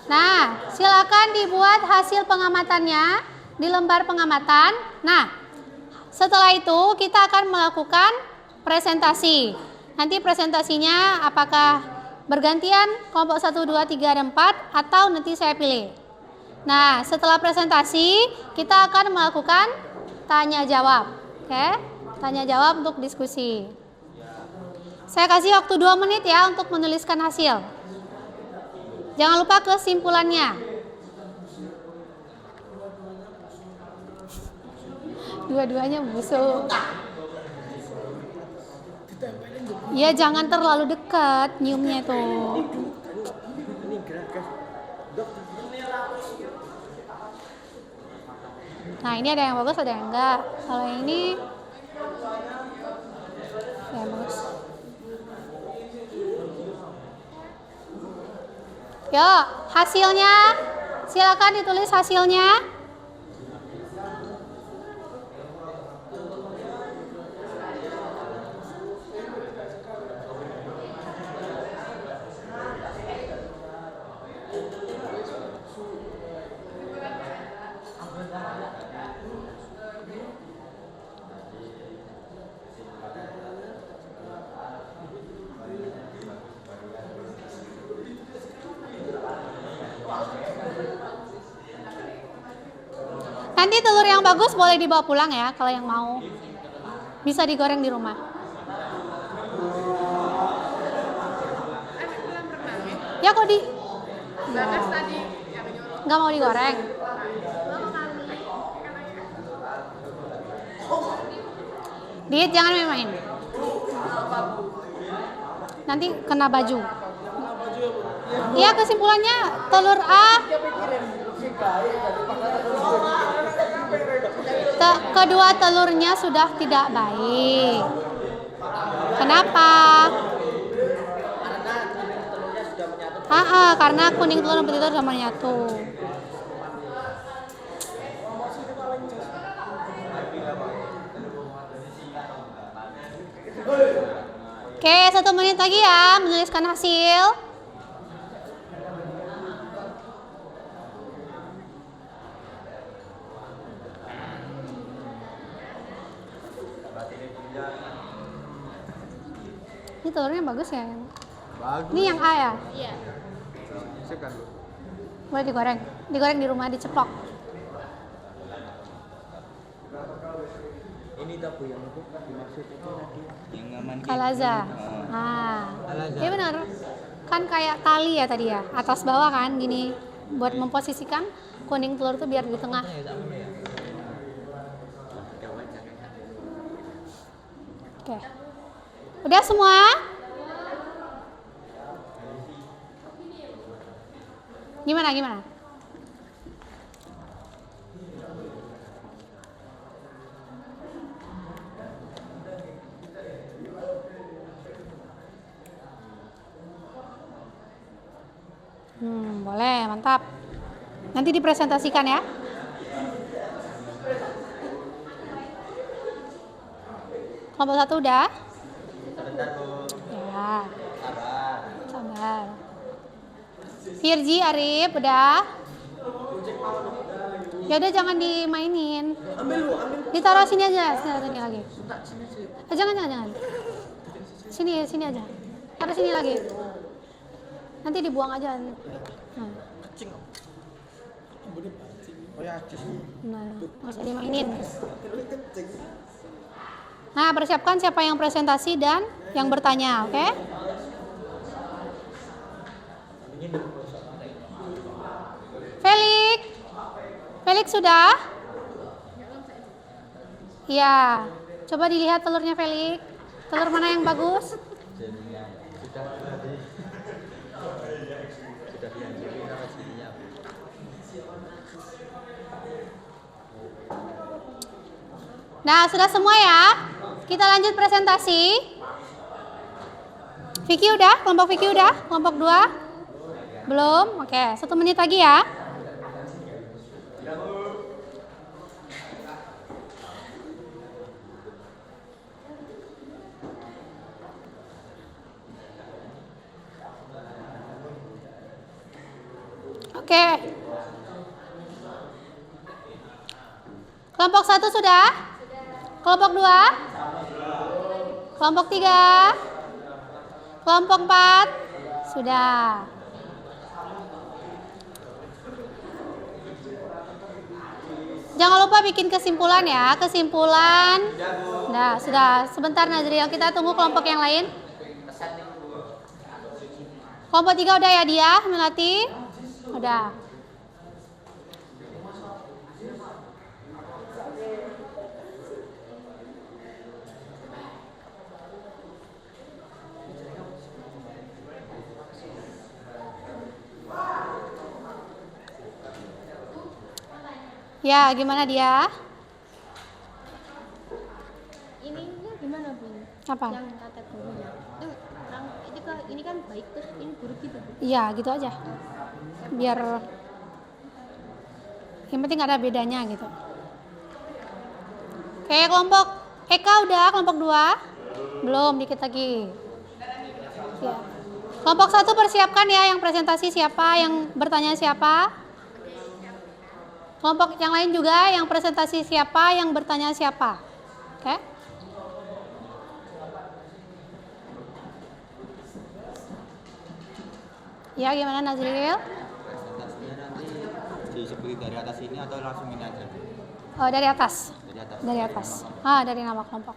Nah, silakan dibuat hasil pengamatannya di lembar pengamatan. Nah, setelah itu kita akan melakukan presentasi. Nanti presentasinya apakah bergantian kelompok 1, 2, 3, dan 4 atau nanti saya pilih. Nah, setelah presentasi kita akan melakukan tanya jawab. Oke? Tanya jawab untuk diskusi. Saya kasih waktu 2 menit ya untuk menuliskan hasil. Jangan lupa kesimpulannya. Dua-duanya busuk. Ya jangan terlalu dekat nyiumnya itu. Nah ini ada yang bagus, ada yang enggak. Kalau yang ini ya bagus. Yuk hasilnya, silakan ditulis hasilnya. Nanti telur yang bagus boleh dibawa pulang ya kalau yang mau. Bisa digoreng di rumah. Ya kok di nggak mau digoreng. Diet jangan main-main. Nanti kena baju. Ya kesimpulannya telur A kedua telurnya sudah tidak baik. Kenapa? Karena kuning telur dan putih telur sudah menyatu. Oke, 1 menit lagi ya menuliskan hasil. Ini telurnya bagus ya? Bagus. Ini yang A ya? Iya. Suka. Boleh digoreng. Digoreng di rumah, diceplok. ini tak Bu yang aku dimaksud itu tadi yang aman Kalaza. Iya benar. Kan kayak tali ya tadi ya, atas bawah kan gini buat memposisikan kuning telur tuh biar di tengah. Oke. Udah semua? Gimana? Boleh, mantap. Nanti dipresentasikan ya. Kelompok 1 udah? Sebentar Bu. Ya, Sabar. sabar. Virgi, Arif, udah? Ya udah jangan dimainin. Ditaruh sini aja, sini lagi. Jangan. Sini aja. Taruh sini lagi. Nanti dibuang aja. Nah, nggak usah dimainin. Nah, persiapkan siapa yang presentasi dan yang bertanya, oke? Felix sudah? Iya. Coba dilihat telurnya Felix. Telur mana yang bagus? Nah, sudah semua ya? Kita lanjut presentasi. Vicky udah? Kelompok Vicky udah? Kelompok 2? Belum? Oke, 1 menit lagi ya. Oke. Kelompok 1 sudah? Kelompok 2? Kelompok 3? Kelompok 4? Sudah. Jangan lupa bikin kesimpulan ya. Kesimpulan. Nah, sudah. Sebentar Nazril, kita tunggu kelompok yang lain. Kelompok 3 udah ya dia, Melati? Udah. Ya, gimana dia? Ininya gimana Bu? Apa? Yang kategorinya. Ini kan baik terus ini buruk gitu Bu. Iya, gitu aja. Biar yang penting ada bedanya gitu. Oke, kelompok Eka udah, kelompok 2? Belum, dikit lagi. Ya. Kelompok 1 persiapkan ya, yang presentasi siapa, yang bertanya siapa. Kelompok yang lain juga, yang presentasi siapa, yang bertanya siapa. Oke? Ya, gimana Nazril? Presentasinya nanti disebut dari atas ini atau langsung ini aja? Oh, dari atas. Dari atas. Dari atas. Dari nama kelompok.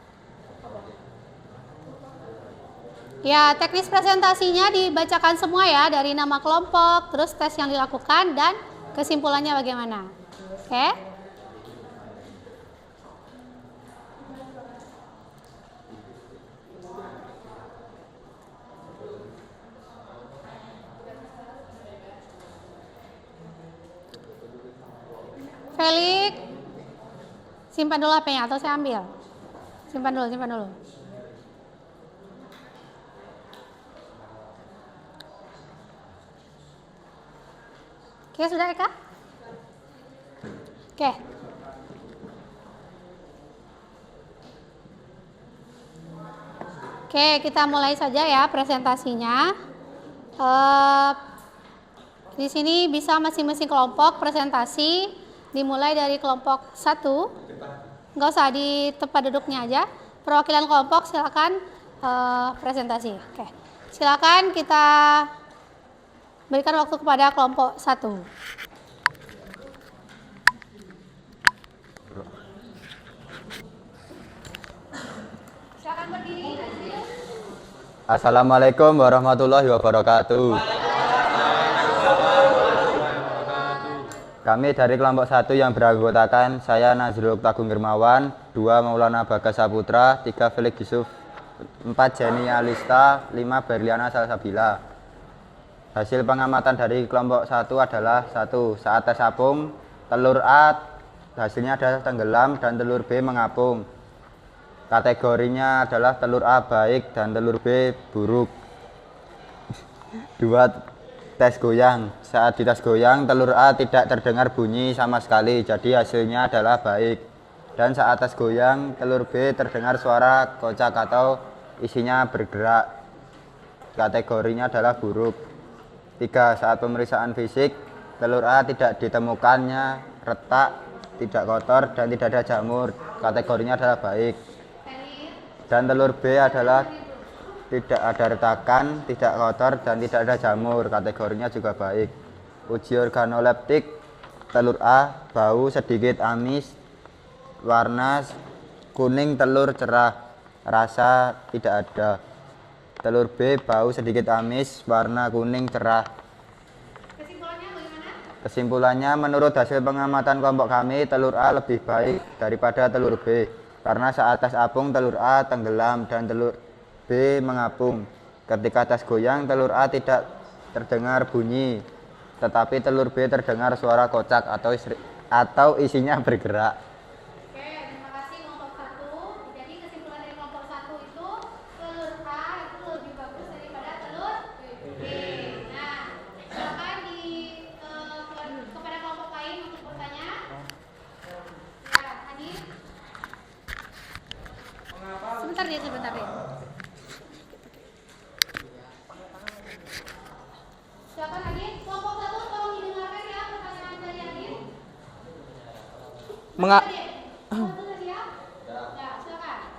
Ya, teknis presentasinya dibacakan semua ya, dari nama kelompok, terus tes yang dilakukan, dan kesimpulannya bagaimana. Oke? Felix, simpan dulu HP-nya atau saya ambil? Simpan dulu. Oke, sudah Eka? Oke. Oke, kita mulai saja ya presentasinya. Di sini bisa masing-masing kelompok presentasi, dimulai dari kelompok 1. Nggak usah di tempat duduknya aja. Perwakilan kelompok silakan presentasi. Oke. Silakan kita berikan waktu kepada kelompok 1. Assalamualaikum warahmatullahi wabarakatuh. Kami dari kelompok 1 yang beranggotakan saya Nazrul Tagung Girmawan, 2 Maulana Bagas Saputra, 3 Felix Yusuf, 4 Jenny Alista, 5 Berliana Salsabila. Hasil pengamatan dari kelompok 1 adalah 1. Saat tes apung, telur A hasilnya adalah tenggelam dan telur B mengapung. Kategorinya adalah telur A baik dan telur B buruk. 2. Tes goyang. Saat dites goyang, telur A tidak terdengar bunyi sama sekali, jadi hasilnya adalah baik. Dan saat tes goyang, telur B terdengar suara kocak atau isinya bergerak. Kategorinya adalah buruk. 3. Saat pemeriksaan fisik, telur A tidak ditemukannya retak, tidak kotor, dan tidak ada jamur. Kategorinya adalah baik. Dan telur B adalah tidak ada retakan, tidak kotor, dan tidak ada jamur. Kategorinya juga baik. Uji organoleptik, telur A bau sedikit amis, warna kuning, telur cerah, rasa tidak ada. Telur B bau sedikit amis, warna kuning cerah. Kesimpulannya bagaimana? Kesimpulannya, menurut hasil pengamatan kelompok kami, telur A lebih baik daripada telur B. Karena saat tes apung, telur A tenggelam dan telur B mengapung. Ketika tes goyang, telur A tidak terdengar bunyi, tetapi telur B terdengar suara kocak atau isinya bergerak. Oke, terima kasih kelompok 1. Jadi kesimpulan dari kelompok 1 itu telur A itu lebih bagus daripada telur B. Nah, silakan kepada kelompok lain untuk bertanya. Ya, Adi. Sebentar ya. Silakan Adin. Kelompok 1 tolong didengarkan ya pertanyaan dari Adin.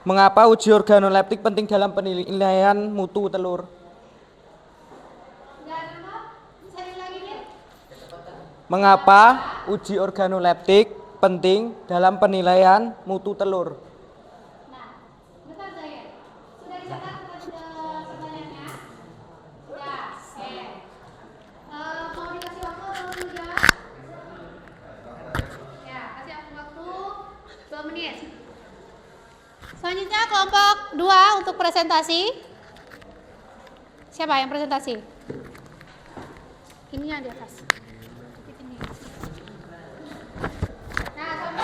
Mengapa uji organoleptik penting dalam penilaian mutu telur? Mengapa uji organoleptik penting dalam penilaian mutu telur? Nah, bentar saya. Sudah dicatat pertanyaannya? Ya, oke. Mau dikasih waktu atau tidak? Ya, kasih aku waktu 2 menit. Selanjutnya kelompok 2 untuk presentasi. Siapa yang presentasi? Ini yang di atas. Nah, sambil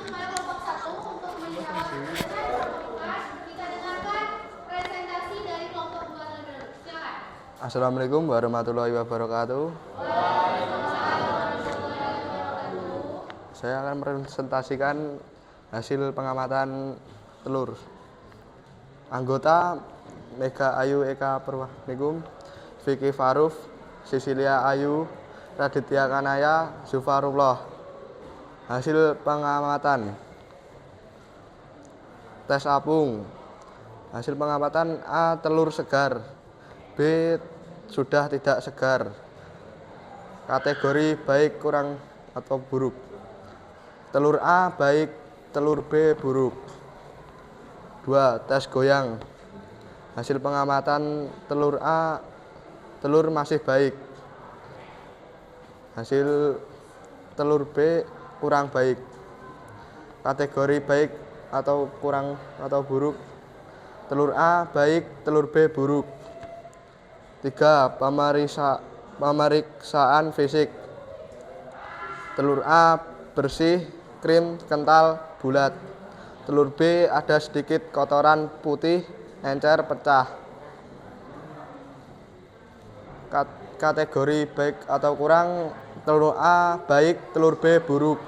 kepada kelompok 1 untuk menjawab pertanyaan, kita dengarkan presentasi dari kelompok 2 terlebih dahulu. Silakan. Assalamualaikum warahmatullahi wabarakatuh. Saya akan presentasikan hasil pengamatan telur. Anggota Mega Ayu Eka Purwanikum, Vicky Faruf, Cecilia Ayu, Raditya Kanaya, Zufarullah. Hasil pengamatan tes apung. Hasil pengamatan A telur segar, B sudah tidak segar. Kategori baik, kurang, atau buruk. Telur A baik, telur B buruk. 2. Tes goyang. Hasil pengamatan telur A, telur masih baik. Hasil telur B kurang baik. Kategori baik atau kurang atau buruk. Telur A baik, telur B buruk. 3. Pemeriksaan fisik. Telur A bersih, krim, kental, bulat. Telur B ada sedikit kotoran putih, encer, pecah. Kategori baik atau kurang. Telur A baik, telur B buruk.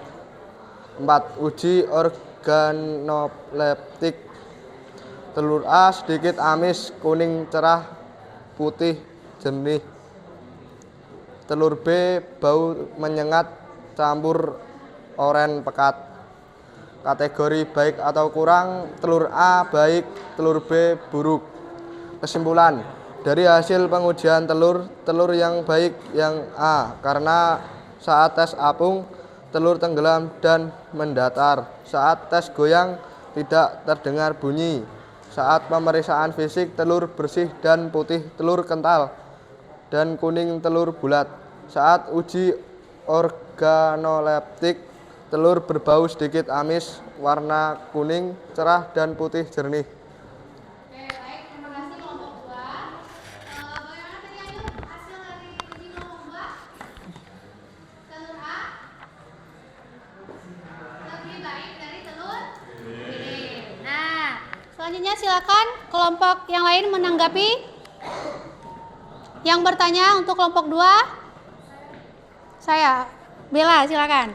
4. Uji organoleptik. Telur A sedikit amis, kuning cerah, putih jernih. Telur B bau menyengat, campur oren pekat. Kategori baik atau kurang. Telur A baik, telur B buruk. Kesimpulan dari hasil pengujian telur yang baik yang A, karena saat tes apung telur tenggelam dan mendatar. Saat tes goyang tidak terdengar bunyi. Saat pemeriksaan fisik, telur bersih dan putih telur kental dan kuning telur bulat. Saat uji organoleptik, telur berbau sedikit amis, warna kuning cerah dan putih jernih. Oke, baik. Terima kasih kelompok 2. Bagaimana tadi Ayu hasil dari uji kelompok 2? Telur A lebih baik dari telur B. Nah, selanjutnya silakan kelompok yang lain menanggapi. Yang bertanya untuk kelompok 2? Saya, Bella, silakan.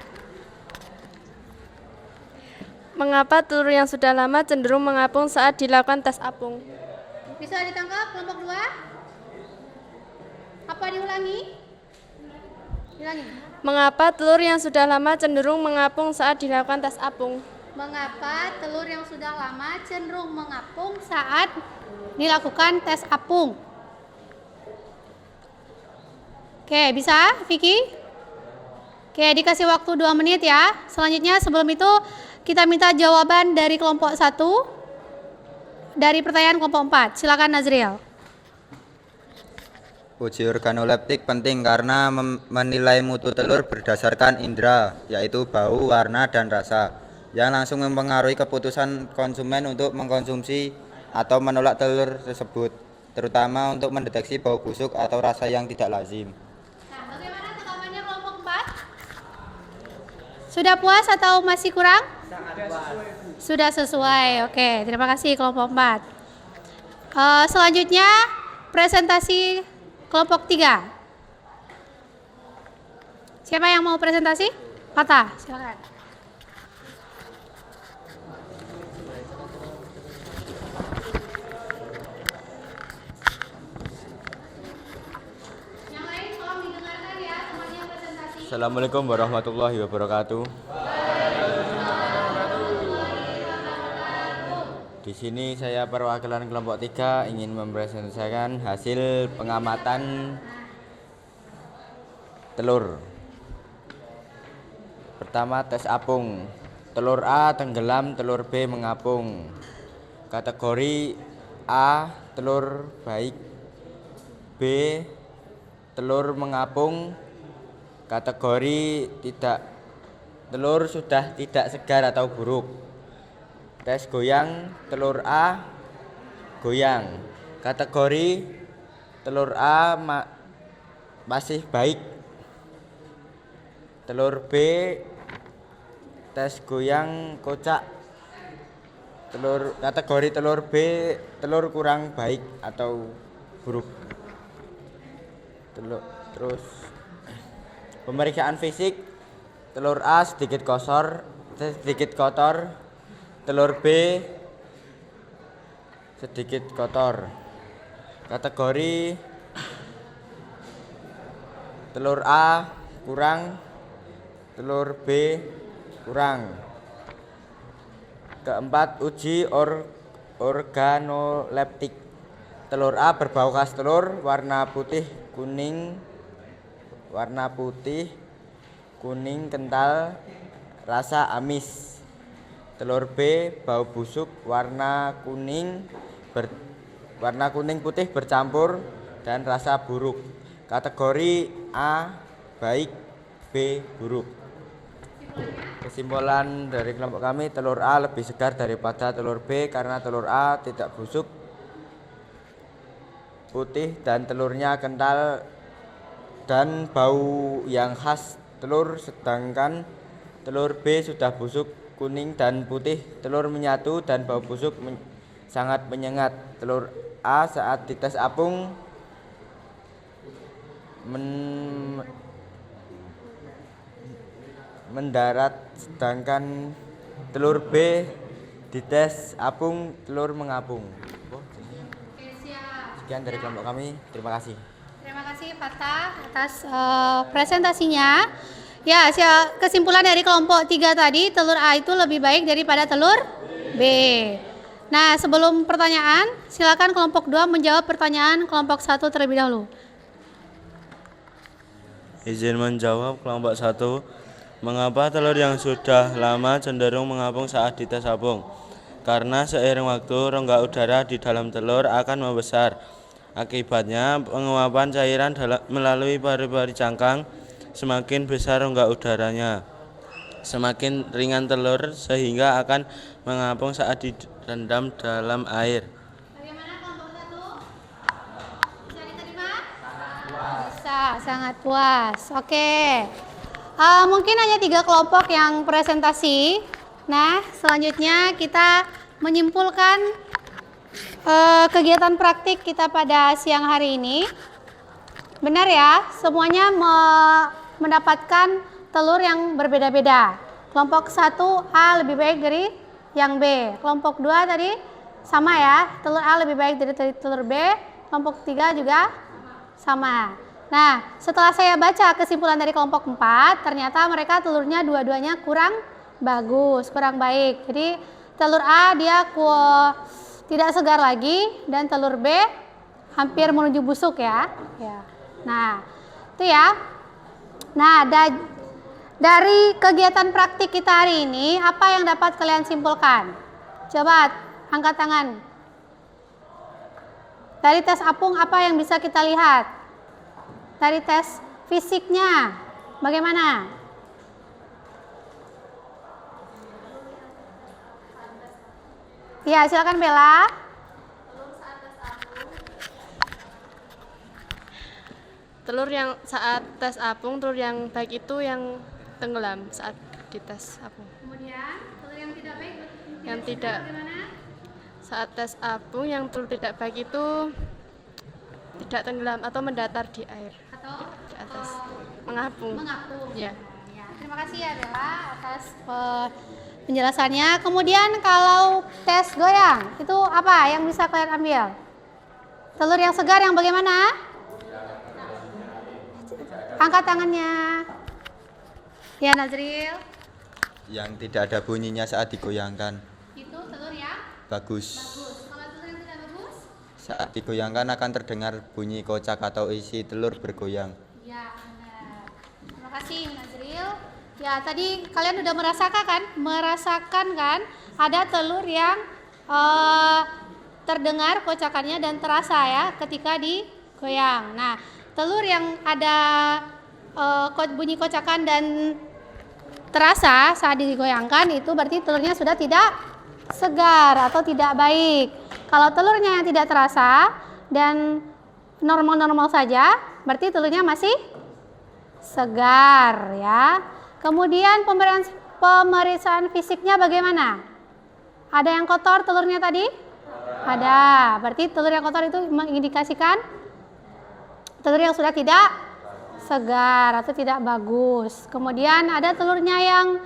Mengapa telur yang sudah lama cenderung mengapung saat dilakukan tes apung? Bisa ditangkap kelompok 2? Apa diulangi? Diulangi. Mengapa telur yang sudah lama cenderung mengapung saat dilakukan tes apung? Mengapa telur yang sudah lama cenderung mengapung saat dilakukan tes apung? Oke, bisa Vicky? Oke, dikasih waktu 2 menit ya. Selanjutnya sebelum itu kita minta jawaban dari kelompok 1 dari pertanyaan kelompok 4. Silakan Nazriel. Uji organoleptik penting karena menilai mutu telur berdasarkan indera, yaitu bau, warna, dan rasa, yang langsung mempengaruhi keputusan konsumen untuk mengkonsumsi atau menolak telur tersebut, terutama untuk mendeteksi bau busuk atau rasa yang tidak lazim. Nah, bagaimana tanggapannya kelompok 4? Sudah puas atau masih kurang? Sudah sesuai. Oke, terima kasih kelompok 4. Selanjutnya presentasi kelompok 3. Siapa yang mau presentasi? Fatah, silakan. Yang lain tolong didengarkan ya semuanya presentasi. Assalamualaikum warahmatullahi wabarakatuh. Di sini saya perwakilan kelompok 3 ingin mempresentasikan hasil pengamatan telur. Pertama, tes apung. Telur A tenggelam, telur B mengapung. Kategori A telur baik, B telur mengapung. Kategori tidak, telur sudah tidak segar atau buruk. Tes goyang, telur A goyang. Kategori telur A masih baik. Telur B tes goyang kocak. Kategori telur B telur kurang baik atau buruk. Terus pemeriksaan fisik, telur A sedikit kotor. Telur B sedikit kotor. Kategori telur A kurang, telur B kurang. Keempat, uji organoleptik. Telur A berbau khas telur, warna putih kuning kental, rasa amis. Telur B bau busuk, warna kuning putih bercampur dan rasa buruk. Kategori A baik, B buruk. Kesimpulan dari kelompok kami, telur A lebih segar daripada telur B karena telur A tidak busuk, putih dan telurnya kental dan bau yang khas telur, sedangkan telur B sudah busuk, kuning dan putih, telur menyatu dan bau busuk sangat menyengat. Telur A saat dites apung mendarat, sedangkan telur B dites apung telur mengapung. Oke, siap. Sekian dari kelompok kami, terima kasih. Terima kasih Fatah atas presentasinya. Ya, kesimpulan dari kelompok 3 tadi, telur A itu lebih baik daripada telur B. Nah, sebelum pertanyaan, silakan kelompok 2 menjawab pertanyaan kelompok 1 terlebih dahulu. Izin menjawab kelompok 1. Mengapa telur yang sudah lama cenderung mengapung saat dites apung? karena seiring waktu rongga udara di dalam telur akan membesar. Akibatnya penguapan cairan melalui pari-pari cangkang, semakin besar rongga udaranya, semakin ringan telur sehingga akan mengapung saat direndam dalam air. Bagaimana kelompok satu? Bisa diterima? Bisa, sangat puas. Oke. Mungkin hanya 3 kelompok yang presentasi. Nah, selanjutnya kita menyimpulkan kegiatan praktik kita pada siang hari ini. Benar ya, semuanya mendapatkan telur yang berbeda-beda. Kelompok 1A lebih baik dari yang B. Kelompok 2 tadi sama ya, telur A lebih baik dari telur B. Kelompok 3 juga sama. Nah, setelah saya baca kesimpulan dari kelompok 4, ternyata mereka telurnya dua-duanya kurang bagus, kurang baik. Jadi telur A dia tidak segar lagi dan telur B hampir menuju busuk ya. Nah, itu ya. Nah, dari kegiatan praktik kita hari ini, apa yang dapat kalian simpulkan? Coba angkat tangan. Dari tes apung apa yang bisa kita lihat? Dari tes fisiknya, bagaimana? Ya, silakan Bella. Telur yang saat tes apung, telur yang baik itu yang tenggelam saat dites apung. Kemudian telur yang tidak baik, Yang tidak bagaimana? saat tes apung, yang telur tidak baik itu tidak tenggelam atau mendatar di air Atau di atas, mengapung. mengapung. Ya. Ya, terima kasih ya Bella atas penjelasannya. Kemudian kalau tes goyang, itu apa yang bisa kalian ambil? Telur yang segar yang bagaimana? Angkat tangannya. Ya Nazril. Yang tidak ada bunyinya saat digoyangkan. Itu telur yang Bagus. bagus. Kalau telur yang tidak bagus? Saat digoyangkan akan terdengar bunyi kocak atau isi telur bergoyang. Ya, benar. Terima kasih Nazril. Ya, tadi kalian udah merasakan kan ada telur yang terdengar kocakannya dan terasa ya ketika digoyang. Nah, telur yang ada bunyi kocakan dan terasa saat digoyangkan itu berarti telurnya sudah tidak segar atau tidak baik. Kalau telurnya yang tidak terasa dan normal-normal saja, berarti telurnya masih segar ya. Kemudian pemeriksaan fisiknya bagaimana? Ada yang kotor telurnya tadi? Ada. Berarti telur yang kotor itu mengindikasikan telur yang sudah tidak segar atau tidak bagus. Kemudian ada telurnya yang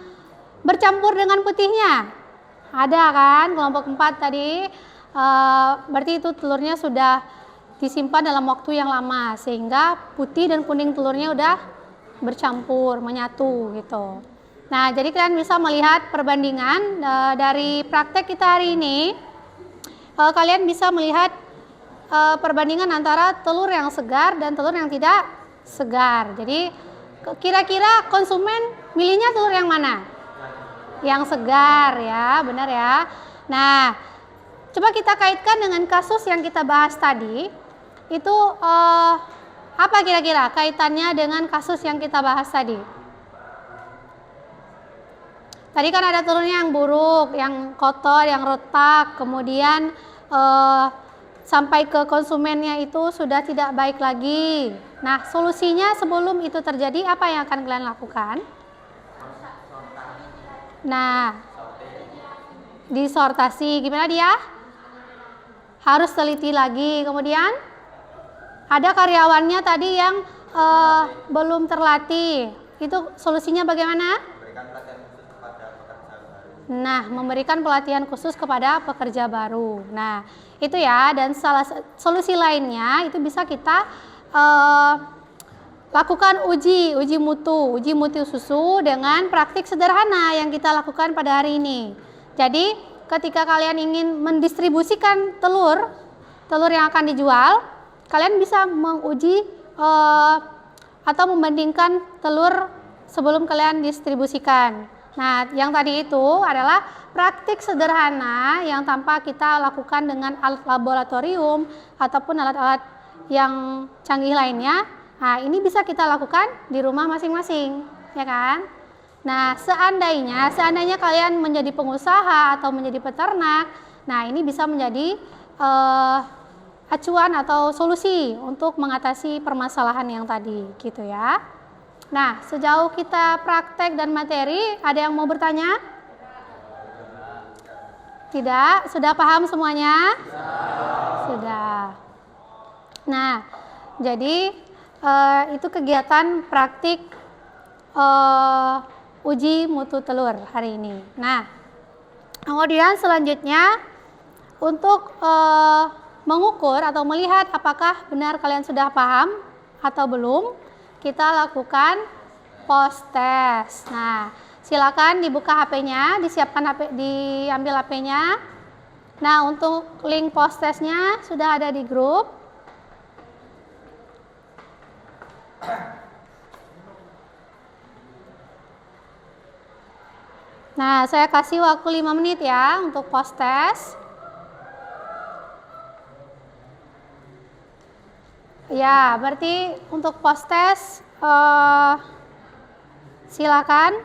bercampur dengan putihnya. Ada kan? Kelompok 4 tadi. Berarti itu telurnya sudah disimpan dalam waktu yang lama sehingga putih dan kuning telurnya udah bercampur, menyatu gitu. Nah, jadi kalian bisa melihat perbandingan dari praktek kita hari ini. Kalian bisa melihat perbandingan antara telur yang segar dan telur yang tidak segar. Jadi kira-kira konsumen milihnya telur yang mana? Yang segar ya, benar ya. Nah, coba kita kaitkan dengan kasus yang kita bahas tadi. Itu apa kira-kira kaitannya dengan kasus yang kita bahas tadi? Tadi kan ada telurnya yang buruk, yang kotor, yang retak, kemudian sampai ke konsumennya itu sudah tidak baik lagi. Nah, solusinya sebelum itu terjadi apa yang akan kalian lakukan? Nah, disortasi. Gimana dia? Harus teliti lagi. Kemudian ada karyawannya tadi yang belum terlatih. Itu solusinya bagaimana? Nah, memberikan pelatihan khusus kepada pekerja baru. Nah, itu ya. Dan solusi lainnya itu bisa kita lakukan uji mutu susu dengan praktik sederhana yang kita lakukan pada hari ini. Jadi, ketika kalian ingin mendistribusikan telur yang akan dijual, kalian bisa menguji atau membandingkan telur sebelum kalian distribusikan. Nah, yang tadi itu adalah praktik sederhana yang tanpa kita lakukan dengan alat laboratorium ataupun alat-alat yang canggih lainnya. Nah, ini bisa kita lakukan di rumah masing-masing, ya kan? Nah, seandainya kalian menjadi pengusaha atau menjadi peternak, nah ini bisa menjadi acuan atau solusi untuk mengatasi permasalahan yang tadi, gitu ya. Nah, sejauh kita praktek dan materi, ada yang mau bertanya? Tidak? Sudah paham semuanya? Sudah. Nah, jadi itu kegiatan praktik uji mutu telur hari ini. Nah, kemudian selanjutnya untuk mengukur atau melihat apakah benar kalian sudah paham atau belum, kita lakukan post test. Nah, silakan dibuka HP-nya, diambil HP-nya. Nah, untuk link post testnya sudah ada di grup. Nah, saya kasih waktu 5 menit ya untuk post test. Ya, berarti untuk post test silakan.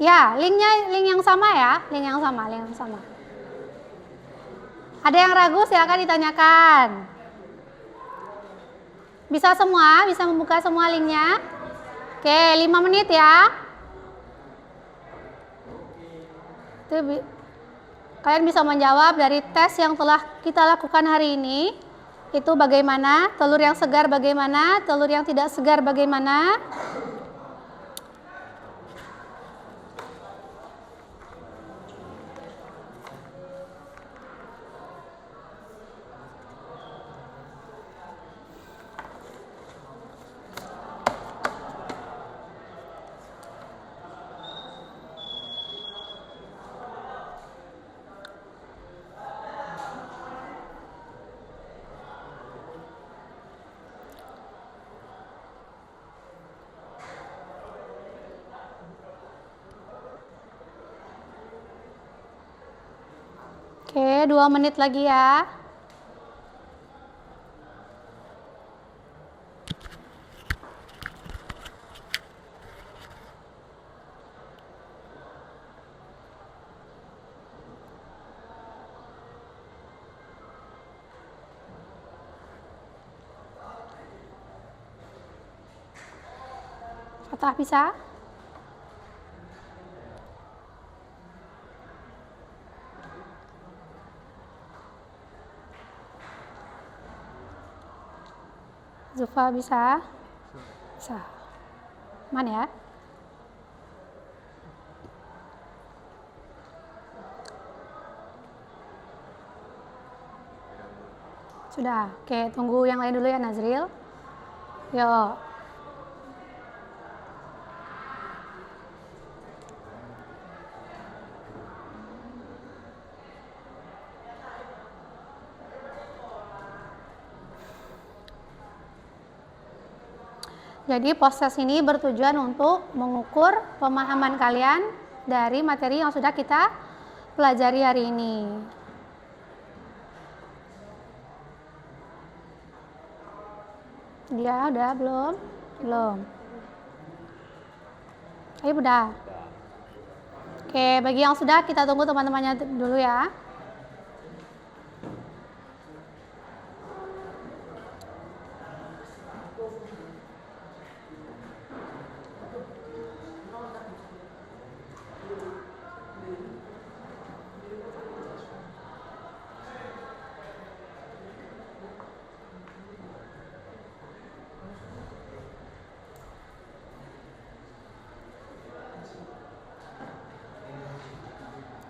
Ya, link yang sama ya, link yang sama. Ada yang ragu silakan ditanyakan. Bisa semua, bisa membuka semua linknya. Oke, 5 menit ya. Kalian bisa menjawab dari tes yang telah kita lakukan hari ini. Itu bagaimana, telur yang segar bagaimana, telur yang tidak segar bagaimana. Oke, 2 menit lagi ya. Fatah bisa? Zulfa bisa? Bisa. Aman ya? Sudah. Oke, tunggu yang lain dulu ya Nazril. Yuk. Jadi proses ini bertujuan untuk mengukur pemahaman kalian dari materi yang sudah kita pelajari hari ini. Ya, udah belum? Belum. Ayo udah. Oke, bagi yang sudah kita tunggu teman-temannya dulu ya.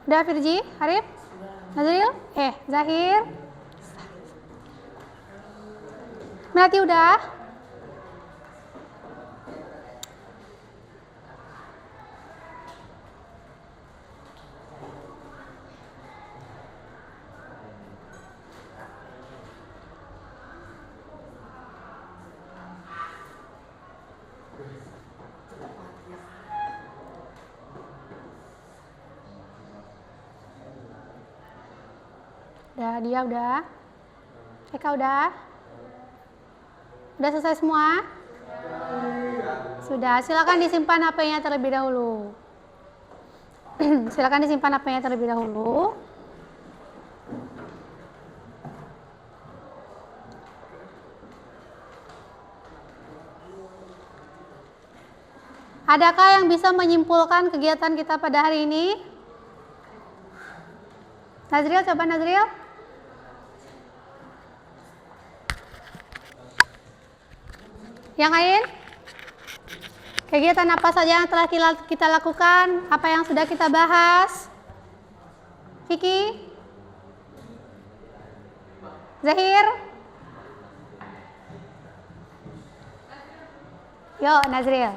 Udah Firji, Arif, Nazril, Zahir, Melati udah? Dia udah. Eka udah? Udah selesai semua? Sudah. Silakan disimpan HP-nya terlebih dahulu. Silakan disimpan HP-nya terlebih dahulu. Adakah yang bisa menyimpulkan kegiatan kita pada hari ini? Nazril, coba Nazril. Yang lain? Kegiatan apa saja yang telah kita lakukan? Apa yang sudah kita bahas? Vicky? Zahir? Yuk, Nazril.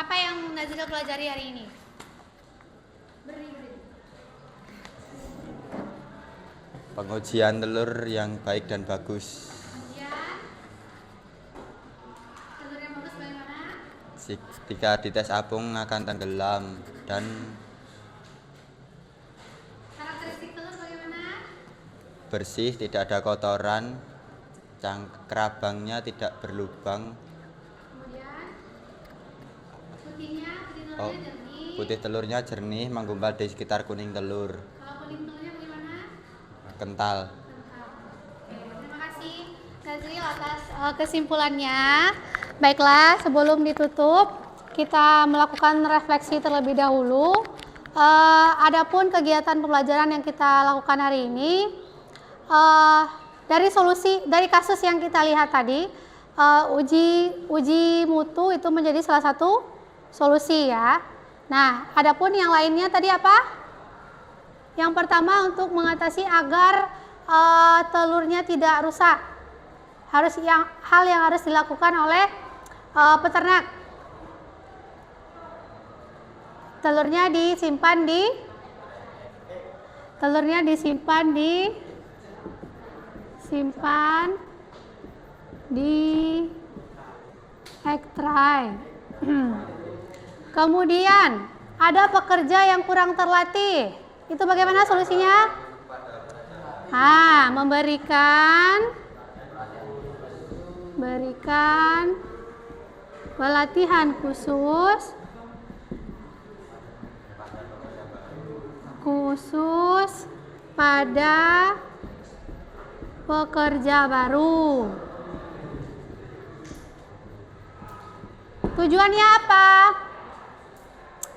Apa yang Nazril pelajari hari ini? Pengujian telur yang baik dan bagus. Telur yang bagus bagaimana? Ketika dites apung akan tenggelam dan Karakteristik telur bagaimana? bersih, tidak ada kotoran, kerabangnya tidak berlubang. Kemudian putihnya, putih telurnya Oh, jernih. putih telurnya jernih, menggumpal di sekitar kuning telur, Kalau kuning telurnya bagaimana? kental. Oke, terima kasih Nazril atas kesimpulannya. Baiklah, sebelum ditutup kita melakukan refleksi terlebih dahulu. Adapun kegiatan pembelajaran yang kita lakukan hari ini, dari kasus yang kita lihat tadi, uji mutu itu menjadi salah satu solusi ya. Nah, adapun yang lainnya tadi apa? Yang pertama untuk mengatasi agar telurnya tidak rusak, hal yang harus dilakukan oleh peternak. Telurnya disimpan di egg tray. Kemudian ada pekerja yang kurang terlatih. Itu bagaimana solusinya? Memberikan pelatihan khusus pada pekerja baru. Tujuannya apa?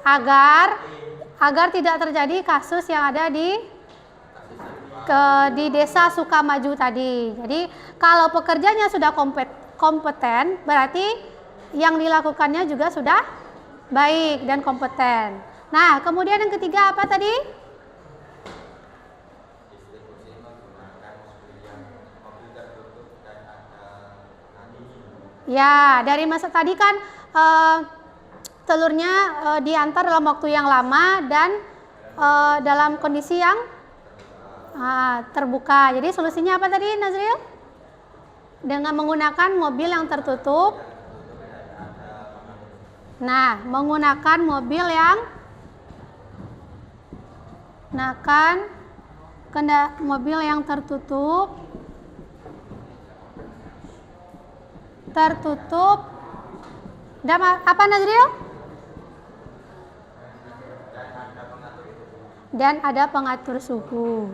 Agar tidak terjadi kasus yang ada di desa Sukamaju tadi. Jadi kalau pekerjanya sudah kompeten, berarti yang dilakukannya juga sudah baik dan kompeten. Nah, kemudian yang ketiga apa tadi? Ya, dari masa tadi kan telurnya diantar dalam waktu yang lama dan dalam kondisi yang terbuka. Jadi solusinya apa tadi, Nazril? Dengan menggunakan mobil yang tertutup. Nah, menggunakan mobil yang tertutup. Dan apa, Nazril? Dan ada pengatur suhu.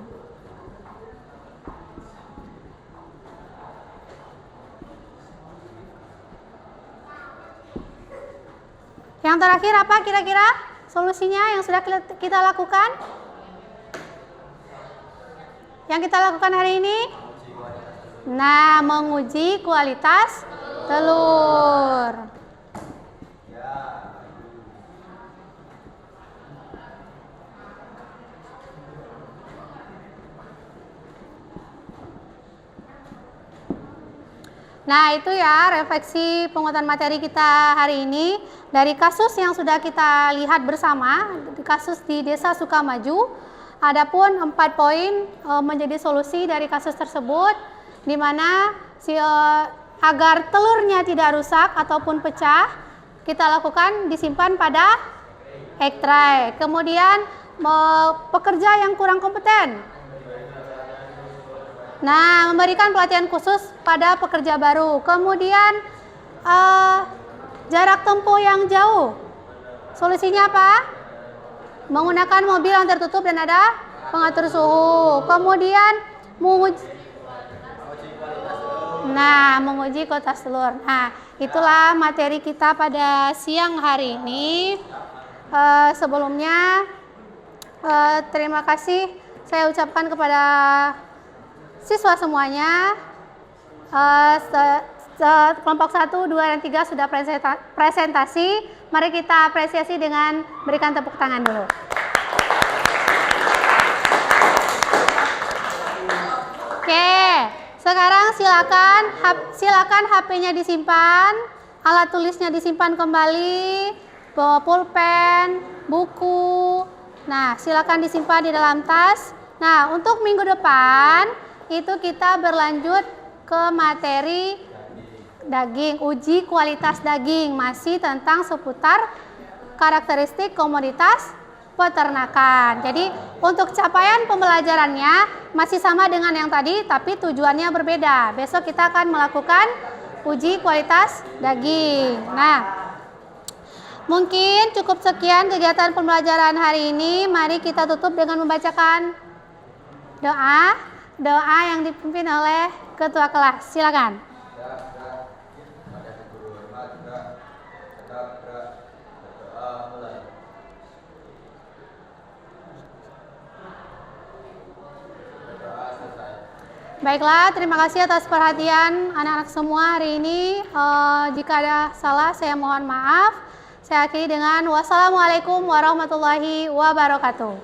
Yang terakhir apa kira-kira solusinya yang sudah kita lakukan? Yang kita lakukan hari ini? Nah, menguji kualitas telur. Nah, itu ya refleksi penguatan materi kita hari ini dari kasus yang sudah kita lihat bersama, kasus di Desa Sukamaju. Adapun 4 poin menjadi solusi dari kasus tersebut, di mana agar telurnya tidak rusak ataupun pecah, kita lakukan disimpan pada egg tray. Kemudian pekerja yang kurang kompeten. Nah, memberikan pelatihan khusus pada pekerja baru. Kemudian jarak tempuh yang jauh. Solusinya apa? Menggunakan mobil yang tertutup dan ada pengatur suhu. Kemudian menguji kualitas telur. Nah, itulah materi kita pada siang hari ini. Sebelumnya terima kasih saya ucapkan kepada siswa semuanya. Kelompok 1, 2, dan 3 sudah presentasi. Mari kita apresiasi dengan berikan tepuk tangan dulu. Oke, sekarang silakan HP-nya disimpan, alat tulisnya disimpan kembali, bawa pulpen, buku. Nah, silakan disimpan di dalam tas. Nah, untuk minggu depan itu kita berlanjut ke materi daging, uji kualitas daging, masih tentang seputar karakteristik komoditas peternakan. Jadi untuk capaian pembelajarannya masih sama dengan yang tadi, tapi tujuannya berbeda. Besok kita akan melakukan uji kualitas daging. Nah, mungkin cukup sekian kegiatan pembelajaran hari ini. Mari kita tutup dengan membacakan doa yang dipimpin oleh ketua kelas. Silakan. Baiklah, terima kasih atas perhatian anak-anak semua hari ini. Jika ada salah, saya mohon maaf. Saya akhiri dengan wassalamualaikum warahmatullahi wabarakatuh.